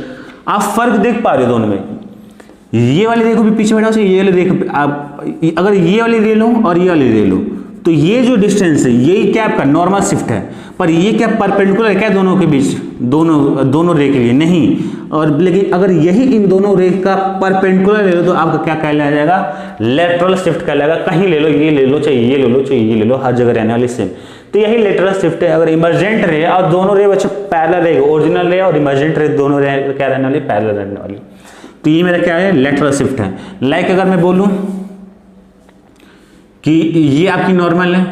आप फर्क देख पा रहे हो दोनों में, ये वाली रे को भी पीछे बैठा, ये वाली रे आप अगर ये वाली रे लो और ये वाली रे लो तो ये जो डिस्टेंस है यही क्या आपका नॉर्मल शिफ्ट है, पर ये क्या परपेंडिकुलर है क्या दोनों के बीच, दोनों रे के लिए नहीं। और लेकिन अगर यही इन दोनों रे का परपेंडिकुलर ले लो तो आपका क्या कहलाया जाएगा, लेटरल शिफ्ट कहलाएगा। कहीं ले लो, ये ले लो, चाहे ये ले लो, चाहे ये ले लो, हर जगह रहने वाली सेम। तो यही लेटरल शिफ्ट है। अगर इमर्जेंट रे और दोनों रे बच्चे पैरेलल रहेगा, ओरिजिनल रे और इमर्जेंट रे दोनों रे क्या रहने वाली, पैरेलल रहने वाली, तो ये मेरा क्या है, लेटरल शिफ्ट है। लाइक अगर मैं बोलूं कि ये आपकी नॉर्मल है,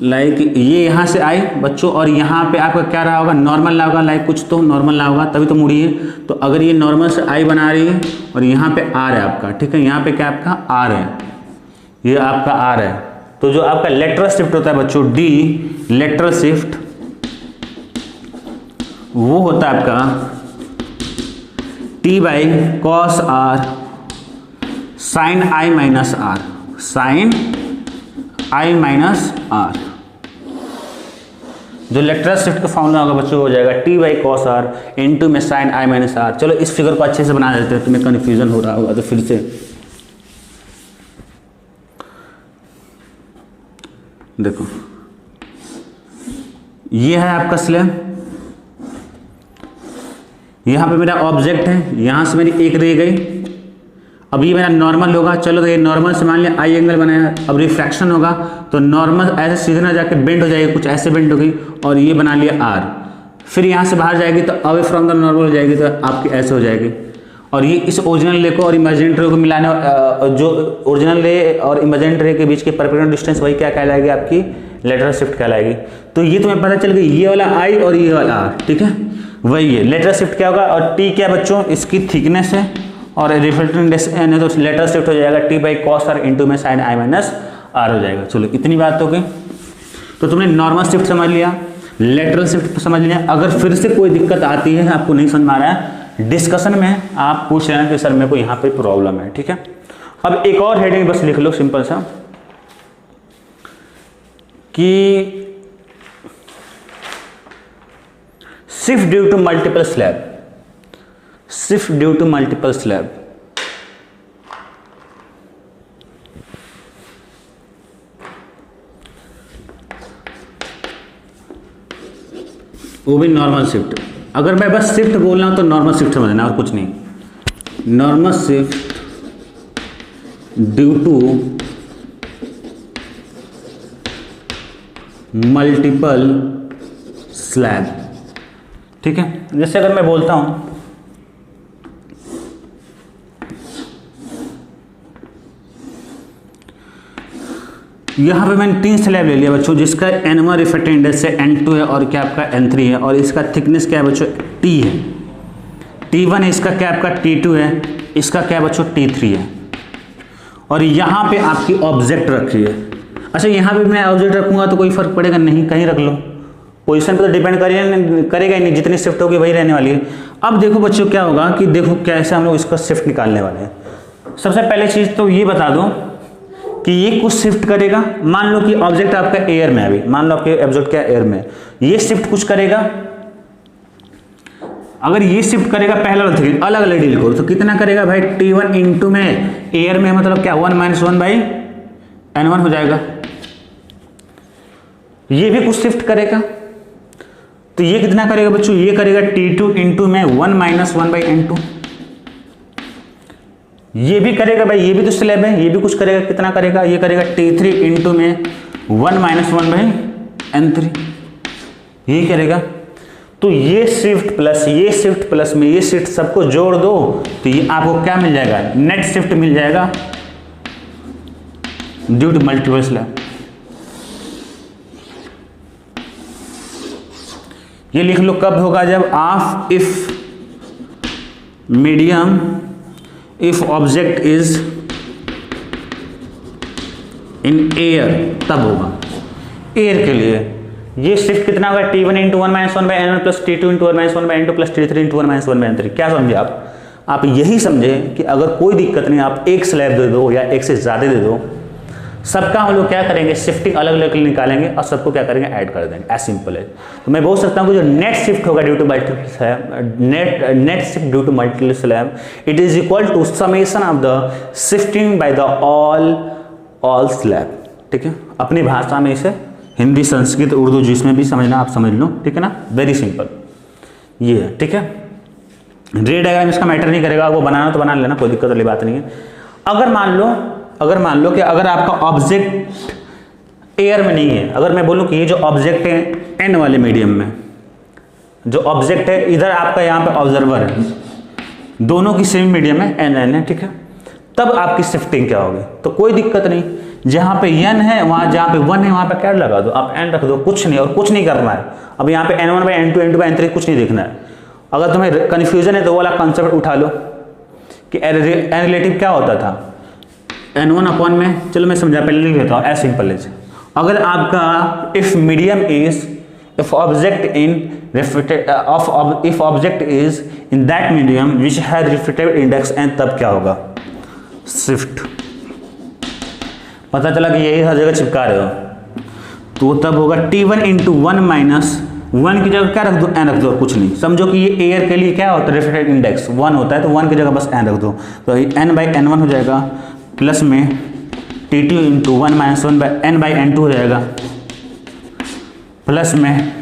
लाइक ये यहाँ से आई बच्चों, और यहाँ पे आपका क्या रहा होगा, नॉर्मल रहा होगा, लाइक कुछ तो नॉर्मल रहा होगा, तभी तो मुड़ी है। तो अगर ये नॉर्मल से आई बना रही है और यहाँ पे आर है आपका, ठीक है, यहाँ पे क्या आपका आर है, ये आपका आर है, तो जो आपका लेटरल शिफ्ट होता है बच्चों डी, लेटरल शिफ्ट वो होता है आपका t by cos r sine i minus r, sine i minus r. जो लेटरल शिफ्ट का फॉर्मूला होगा बच्चों हो जाएगा t by cos r into में साइन आई माइनस आर। चलो इस फिगर को अच्छे से बना देते हैं, तुम्हें कन्फ्यूजन हो रहा होगा तो फिर से देखो, ये है आपका स्लैब, यहां पे मेरा ऑब्जेक्ट है, यहां से मेरी एक रह गई, अब ये मेरा नॉर्मल होगा। चलो तो ये नॉर्मल से मान लिया आई एंगल बनाया, अब रिफ्रैक्शन होगा तो नॉर्मल ऐसे सीधे ना जाके बेंड हो जाएगी, कुछ ऐसे बेंड हो गई, और ये बना लिया आर, फिर यहाँ से बाहर जाएगी तो अवे फ्रॉम द नॉर्मल हो जाएगी, तो आपकी ऐसे हो जाएगी। और ये इस ओरिजिनल रे को और इमेजिनरी रे को मिलाने, जो ओरिजिनल रे और इमेजिनरी रे के बीच के परपेंडिकुलर डिस्टेंस वही क्या कहलाएगी, आपकी लेटरल शिफ्ट कहलाएगी। तो ये तुम्हें पता चल गई, ये वाला आई और ये वाला आर, ठीक है, वही है लेटरल शिफ्ट क्या होगा। और टी क्या बच्चों, इसकी थिकनेस है, और रिफ्लेक्टिंग एन है तो लेटरल शिफ्ट हो जाएगा t by cos r into में साइन आई माइनस आर हो जाएगा। चलो इतनी बात हो गई, तो तुमने नॉर्मल शिफ्ट समझ लिया, लेटरल शिफ्ट समझ लिया। अगर फिर से कोई दिक्कत आती है, आपको नहीं समझ में आ रहा है, डिस्कशन में आप पूछ रहे हैं कि सर मेरे को यहाँ पे प्रॉब्लम है, ठीक है। अब एक और हेडिंग बस लिख लो सिंपल सा, कि shift due to multiple slab, shift due to multiple slab. वो भी नॉर्मल शिफ्ट। अगर मैं बस शिफ्ट बोल रहा हूं तो नॉर्मल शिफ्ट समझना और कुछ नहीं। Normal shift due to multiple slab, ठीक है। जैसे अगर मैं बोलता हूं यहाँ पे मैंने 3 स्लैब ले लिया बच्चों, जिसका N1 रिफ्रैक्टिव इंडेक्स है, N2 है, और क्या आपका N3 है, और इसका थिकनेस क्या है बच्चों T है, T1 है, इसका क्या आपका T2 है, इसका क्या बच्चों T3 है। और यहाँ पे आपकी ऑब्जेक्ट रखी है। अच्छा यहाँ पे मैं ऑब्जेक्ट रखूंगा तो कोई फर्क पड़ेगा नहीं, कहीं रख लो, पोजीशन पे तो डिपेंड करेगा ही नहीं, जितनी शिफ्ट होगी वही रहने वाली है। अब देखो बच्चों क्या होगा कि देखो कैसे हम लोग इसका शिफ्ट निकालने वाले हैं। सबसे पहले चीज तो ये बता दो कि ये कुछ शिफ्ट करेगा। मान लो कि ऑब्जेक्ट आपका एयर में है, अभी मान लो आपके ऑब्जेक्ट क्या एयर में, ये शिफ्ट कुछ करेगा। अगर ये शिफ्ट करेगा पहला अलग अलग डील करो तो कितना करेगा भाई, T1 इंटू में एयर में मतलब क्या 1 - 1 बाई N1 हो जाएगा। ये भी कुछ शिफ्ट करेगा तो ये कितना करेगा बच्चों, ये करेगा T2 इंटू में 1 - 1 बाई N2। ये भी करेगा भाई, ये भी तो स्लैब है, ये भी कुछ करेगा, कितना करेगा, ये करेगा T3 इंटू में 1 - 1 बाई N3, ये करेगा। तो ये शिफ्ट प्लस में ये शिफ्ट सबको जोड़ दो तो ये आपको क्या मिल जाएगा, नेट शिफ्ट मिल जाएगा ड्यू टू मल्टीपल स्लैब। ये लिख लो कब होगा, जब of if medium if object is in air, तब होगा एयर के लिए। ये शिफ्ट कितना होगा, T1 into 1 - 1 by N1 plus T2 into 1 - 1 by N2 plus T3 into 1 - 1 by N3। क्या समझे आप यही समझे कि अगर कोई दिक्कत नहीं, आप एक स्लैब दे दो या एक से ज्यादा दे दो, सबका हम लोग क्या करेंगे, शिफ्टिंग अलग अलग निकालेंगे और सबको क्या करेंगे, ऐड कर देंगे, एज सिंपल है। तो मैं बोल सकता हूँ कि जो नेट शिफ्ट होगा due to multiple slab, net shift due to multiple slab, it is equal to summation of the shifting by the all slab, ठीक है। अपनी भाषा में इसे हिंदी, संस्कृत, उर्दू जिसमें भी समझना आप समझ लो, ठीक है ना, वेरी सिंपल ये है, ठीक है। रे डायग्राम इसका मैटर नहीं करेगा, वो बनाना तो बना लेना, कोई दिक्कत वाली बात नहीं है। अगर मान लो कि अगर आपका ऑब्जेक्ट एयर में नहीं है, अगर मैं बोलूं कि ये जो ऑब्जेक्ट है एन वाले मीडियम में, जो ऑब्जेक्ट है इधर आपका यहाँ पे ऑब्जर्वर है, दोनों की सेम मीडियम है एन है, ठीक है, तब आपकी शिफ्टिंग क्या होगी, तो कोई दिक्कत नहीं। जहाँ पे n है वहाँ जहाँ पे 1 है वहाँ पे क्या लगा दो, आप n रख दो, कुछ नहीं, और कुछ नहीं करना है। अब यहाँ पे n1/n2 n2/n3 कुछ नहीं देखना है। अगर तुम्हें कन्फ्यूजन है तो वो वाला कॉन्सेप्ट उठा लो कि n रिलेटिव क्या होता था, n1 अपॉन में, चलो मैं समझा पहले लिख देता हूँ, एज सिंपल एज, अगर आपका if medium is, if object is in that medium which has refractive index n, तब क्या होगा, शिफ्ट। पता चला कि यही हर जगह चिपका रहे हो, तो तब होगा T1 इंटू 1 माइनस 1 की जगह क्या रख दो, n रख दो, कुछ नहीं। समझो कि ये एयर के लिए क्या होता है, रिफ्रैक्टिव इंडेक्स 1 होता है, तो 1 की जगह बस n रख दो, तो n/n1 हो जाएगा, प्लस में T2 इंटू 1 माइनस 1/n/n2 हो जाएगा, प्लस में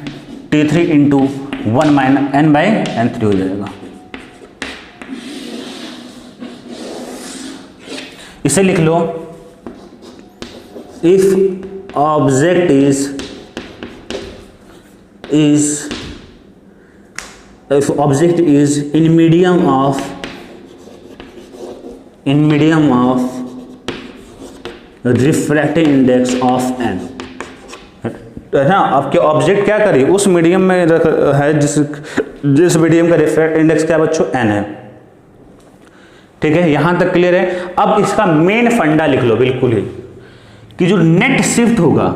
T3 इंटू 1 माइनस n/n3 हो जाएगा। इसे लिख लो, if object is in medium of refractive index of n, है ना। आपके ऑब्जेक्ट क्या करिए, उस मीडियम में है जिस मीडियम का रिफ्रैक्टिव इंडेक्स क्या बच्चों, n है। ठीक है, यहां तक क्लियर है। अब इसका मेन फंडा लिख लो बिल्कुल ही, कि जो नेट शिफ्ट होगा,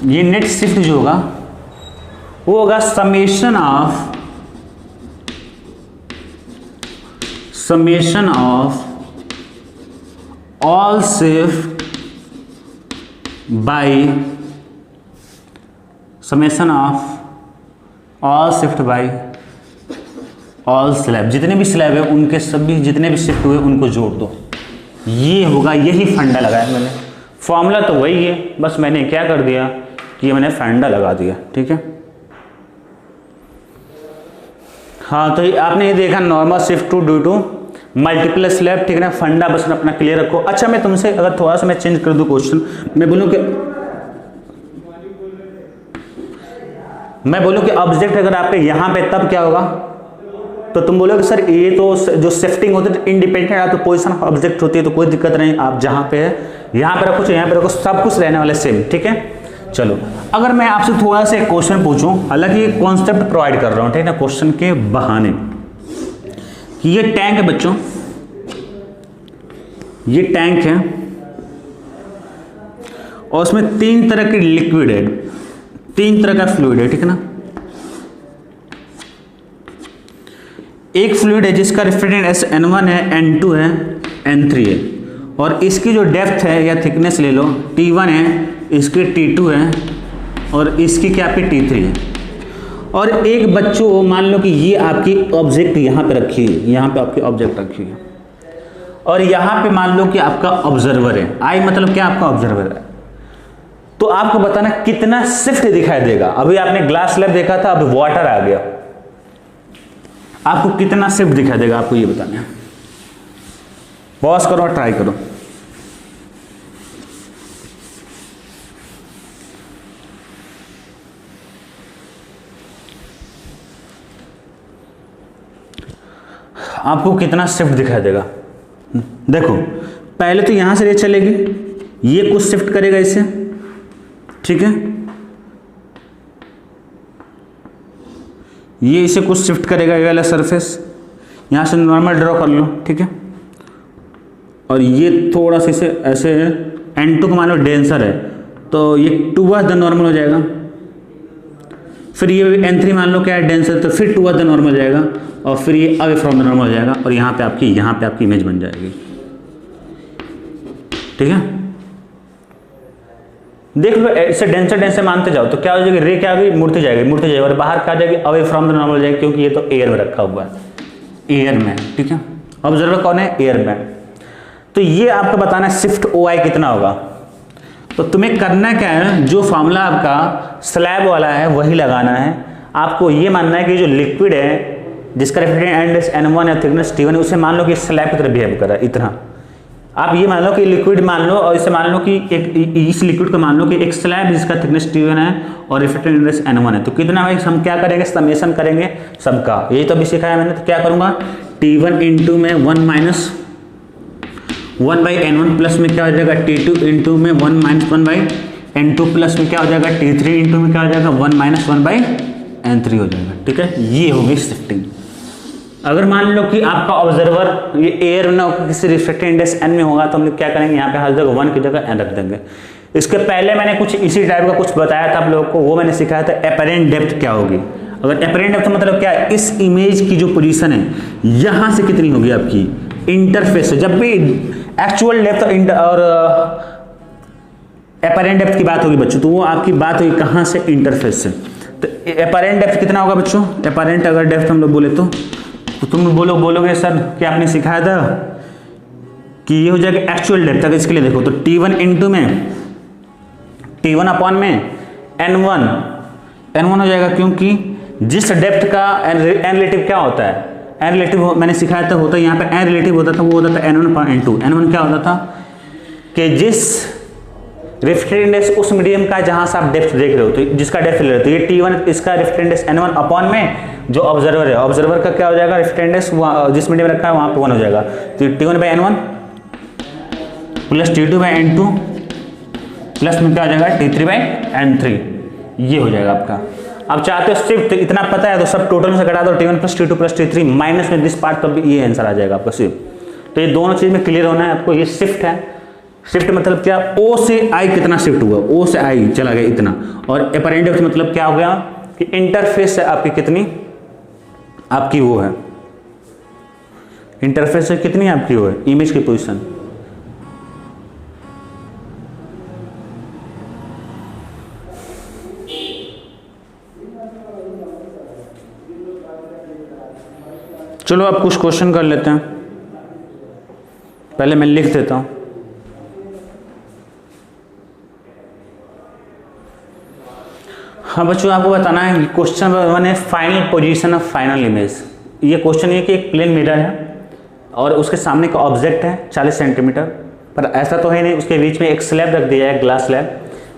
ये नेट शिफ्ट जो होगा वो होगा summation of all shift by all slab, जितने भी स्लैब है उनके सभी जितने भी शिफ्ट हुए उनको जोड़ दो। ये होगा, यही फंडा लगाया मैंने। फॉर्मूला तो वही है, बस मैंने क्या कर दिया कि ये मैंने फंडा लगा दिया। ठीक है, हाँ, तो आपने ये देखा normal shift to due to multiple slab. ठीक है ना, फंडा बस अपना क्लियर रखो। अच्छा, मैं तुमसे अगर थोड़ा सा मैं चेंज कर दूं क्वेश्चन, मैं बोलूं कि ऑब्जेक्ट अगर आपके यहां पे, तब क्या होगा, तो तुम बोलोगे सर ये तो जो शिफ्टिंग होती है इंडिपेंडेंट है, तो पोजीशन ऑफ ऑब्जेक्ट होती है, तो कोई दिक्कत नहीं, आप जहां पे है यहां पे रखो, यहां पे रखो, सब कुछ रहने वाला सेम। ठीक है, चलो अगर मैं आपसे थोड़ा सा एक क्वेश्चन पूछूं, हालांकि ये कॉन्सेप्ट प्रोवाइड कर रहा हूं, ठीक है ना, क्वेश्चन के बहाने, कि ये टैंक है बच्चों, ये टैंक है और उसमें 3 तरह की लिक्विड है, 3 तरह का फ्लूइड है। ठीक है ना, एक फ्लूइड है जिसका रिफ्रैक्टेंस n1 है, n2 है, n3 है, और इसकी जो डेप्थ है या थिकनेस ले लो, T1 है, इसकी T2 है, और इसकी क्या आपकी T3 है। और एक बच्चों मान लो कि ये आपकी ऑब्जेक्ट यहाँ पे रखी है, यहाँ पे आपकी ऑब्जेक्ट रखी है, और यहाँ पे मान लो कि आपका ऑब्जर्वर है, आई मतलब क्या आपका ऑब्जर्वर है, तो आपको बताना कितना शिफ्ट दिखाई देगा। अभी आपने ग्लास स्लैब देखा था, अब वाटर आ गया, आपको कितना शिफ्ट दिखाई देगा, आपको ये बताना है। पॉज करो और ट्राई करो। आपको कितना शिफ्ट दिखाई देगा, देखो पहले तो यहां से ये चलेगी, ये कुछ शिफ्ट करेगा इसे, ठीक है, ये इसे कुछ शिफ्ट करेगा, ये वाला सरफेस यहां से नॉर्मल ड्रॉ कर लो। ठीक है, और ये थोड़ा सा इसे ऐसे, n2 को मान लो डेंसर है, तो ये टूवर्ड्स द नॉर्मल हो जाएगा। फिर ये n3 मान लो क्या है, डेंसर, तो फिर टूवर्ड्स द नॉर्मल हो जाएगा, और फिर ये अवे फ्रॉम द नॉर्मल हो जाएगा, और यहाँ पे आपकी इमेज बन जाएगी। ठीक है, देख लो, ऐसे डेंसर मानते जाओ तो क्या हो जाएगी, रे क्या होगी, मुड़ती जाएगी, और बाहर क्या जाएगी, अवे फ्रॉम द नॉर्मल हो जाएगी, क्योंकि ये तो एयर में रखा हुआ है, एयर में। ठीक है, ऑब्जर्वर कौन है, एयर में। तो ये आपको बताना है शिफ्ट OI कितना होगा। तो तुम्हें करना क्या है, जो फॉर्मूला आपका स्लैब वाला है वही लगाना है। आपको ये मानना है कि जो लिक्विड है जिसका रिफ्रैक्टिव इंडेक्स n1 है, थिकनेस T1 है, उसे मान लो कि स्लैब की तरह बिहेव कर रहा है, इतना। आप ये मान लो कि लिक्विड मान लो, और इसे मान लो कि इस लिक्विड को मान लो कि एक स्लैब जिसका थिकनेस T1 है और रिफ्रैक्टिव इंडेक्स n1 है, तो कितना है, हम क्या करेंगे, समेशन करेंगे सबका। यही तो अभी सिखाया मैंने, तो क्या करूंगा, T1 इंटू में 1 माइनस 1/n1 प्लस में क्या हो जाएगा T2 इंटू में 1 माइनस 1/n2 प्लस में क्या हो जाएगा T3 इंटू में क्या हो जाएगा 1 माइनस 1/n3 हो जाएगा। ठीक है, ये होगी शिफ्टिंग। अगर मान लो कि आपका ऑब्जर्वर ये एयर ना किसी रिफ्रैक्टिव इंडेक्स n में होगा तो हम लोग क्या करेंगे, यहाँ पे हर जगह 1 की जगह n रख देंगे। इसके पहले मैंने कुछ इसी टाइप का कुछ बताया था आप लोगों को, वो मैंने सिखाया था एपरेंट डेप्थ क्या होगी। अगर एपरेंट डेप्थ मतलब क्या है, इस इमेज की जो पोजीशन है यहाँ से कितनी होगी आपकी इंटरफेस से। जब भी एक्चुअल डेप्थ और एपरेंट डेप्थ की बात होगी बच्चों, तो वो आपकी बात होगी कहाँ से, इंटरफेस से। तो एपरेंट डेप्थ कितना होगा बच्चों, एपरेंट अगर डेप्थ हम लोग बोले तो तुम बोलोगे सर कि आपने सिखाया था कि ये हो जाएगा एक्चुअल डेप्थ। अगर इसके लिए देखो तो T1 इंटू में T1 अपॉन में N1 हो जाएगा, क्योंकि जिस डेप्थ का n रिलेटिव क्या होता है, n रिलेटिव मैंने सिखाया था होता है यहाँ पे n रिलेटिव होता था, वो होता था N1 अपॉन N2। N1 क्या होता था कि जिस रिफ्रैक्टिव इंडेक्स उस मीडियम का जहां से आप डेप्थ देख रहे हो, तो जिसका डेप्थ ले रहे हो, तो ये T1 इसका रिफ्रैक्टिव इंडेक्स N1 अपॉन में जो ऑब्जर्वर है, ऑब्जर्वर का क्या हो जाएगा रिफ्रैक्टिव इंडेक्स जिस मीडियम में रखा है वहां पे 1 हो जाएगा। तो T1/N1 प्लस T2/N2 प्लस में क्या हो जाएगा T3/N3, ये हो जाएगा आपका। अब चाहते हो शिफ्ट, इतना पता है तो सब टोटल में से घटा दो T1 plus T2 plus T3 minus में दिस पार्ट, तब ये आंसर आ जाएगा आपका शिफ्ट। तो ये दोनों चीज में क्लियर होना है आपको। ये शिफ्ट है, शिफ्ट मतलब क्या, O से I कितना शिफ्ट हुआ, O से I चला गया इतना। और एपरेंट डेप्थ मतलब क्या हो गया कि इंटरफेस से आपकी कितनी आपकी वो है, इंटरफेस से कितनी आपकी वो है इमेज की पोजीशन। चलो अब कुछ क्वेश्चन कर लेते हैं, पहले मैं लिख देता हूं। हाँ बच्चों, आपको बताना है क्वेश्चन 1 है final position of final image. ये क्वेश्चन ये कि एक प्लेन मिरर है और उसके सामने का ऑब्जेक्ट है 40 सेंटीमीटर, पर ऐसा तो है नहीं, उसके बीच में एक स्लैब रख दिया है, ग्लास स्लैब,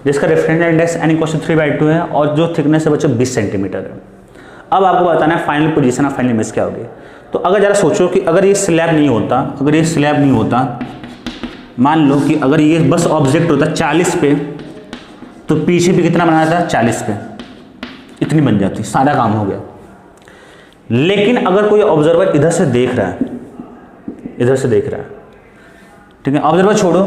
जिसका रेफरेंस इंडेक्स n=3/2 है और जो थिकनेस है बच्चों 20 सेंटीमीटर है। अब आपको बताना है final position of final image क्या होगी। तो अगर जरा सोचो कि अगर ये स्लैब नहीं होता, मान लो कि अगर ये बस ऑब्जेक्ट होता 40 पे, तो पीछे भी कितना बनाया था 40 पे, इतनी बन जाती, सारा काम हो गया। लेकिन अगर कोई ऑब्जर्वर इधर से देख रहा है, ठीक है, ऑब्जर्वर छोड़ो,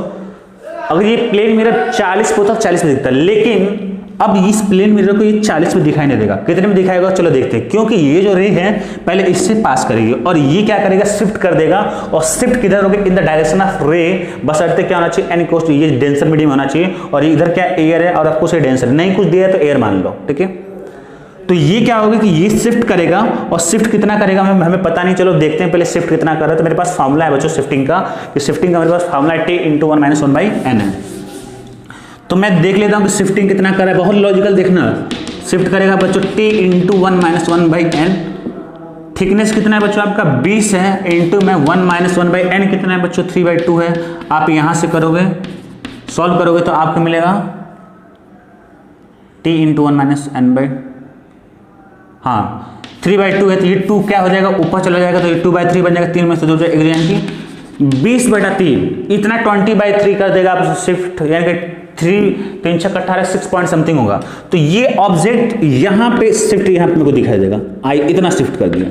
अगर ये प्लेन मिरर 40 पे होता 40 में दिखता, लेकिन अब इस प्लेन मिरर को ये 40 में दिखाई नहीं देगा, कितने में दिखाएगा चलो देखते हैं। क्योंकि ये जो रे है पहले इससे पास करेगी और ये क्या करेगा शिफ्ट कर देगा, और शिफ्ट किधर होगा इन द डायरेक्शन ऑफ रे, बशर्ते क्या होना चाहिए n=, ये डेंसर मीडियम होना चाहिए, और इधर क्या एयर है और आपको से डेंसर नहीं कुछ दिया है तो एयर मान लो, ठीक है। तो ये क्या होगा कि ये शिफ्ट करेगा, और शिफ्ट कितना करेगा हमें पता नहीं, चलो देखते हैं पहले शिफ्ट कितना कर रहा है। तो मेरे पास फॉर्मूला है बच्चों शिफ्टिंग का, कि शिफ्टिंग का मेरे पास फॉर्मूला है T × 1 - 1/n है। तो मैं देख लेता हूं कि शिफ्टिंग कितना कर रहा है, बहुत लॉजिकल देखना। शिफ्ट करेगा बच्चों T × 1 - 1/n, थिकनेस कितना है बच्चों आपका 20 है, इंटू में 1 - 1/n कितना है बच्चों 3/2 है। आप यहां से करोगे, सॉल्व करोगे तो आपको मिलेगा T × 1 - n/, हाँ 3/2 है, तो ये 2 क्या हो जाएगा ऊपर चला जाएगा, तो ये 2/3 बन जाएगा, 3 में से 2 जाएगा, यानी 20/3, इतना 20/3 कर देगा आप शिफ्ट, यानी कि 3 × 6 = 18, 6 पॉइंट समथिंग होगा। तो ये ऑब्जेक्ट यहां पे शिफ्ट यहां पे मेरे को दिखाई देगा, आई इतना शिफ्ट कर दिया।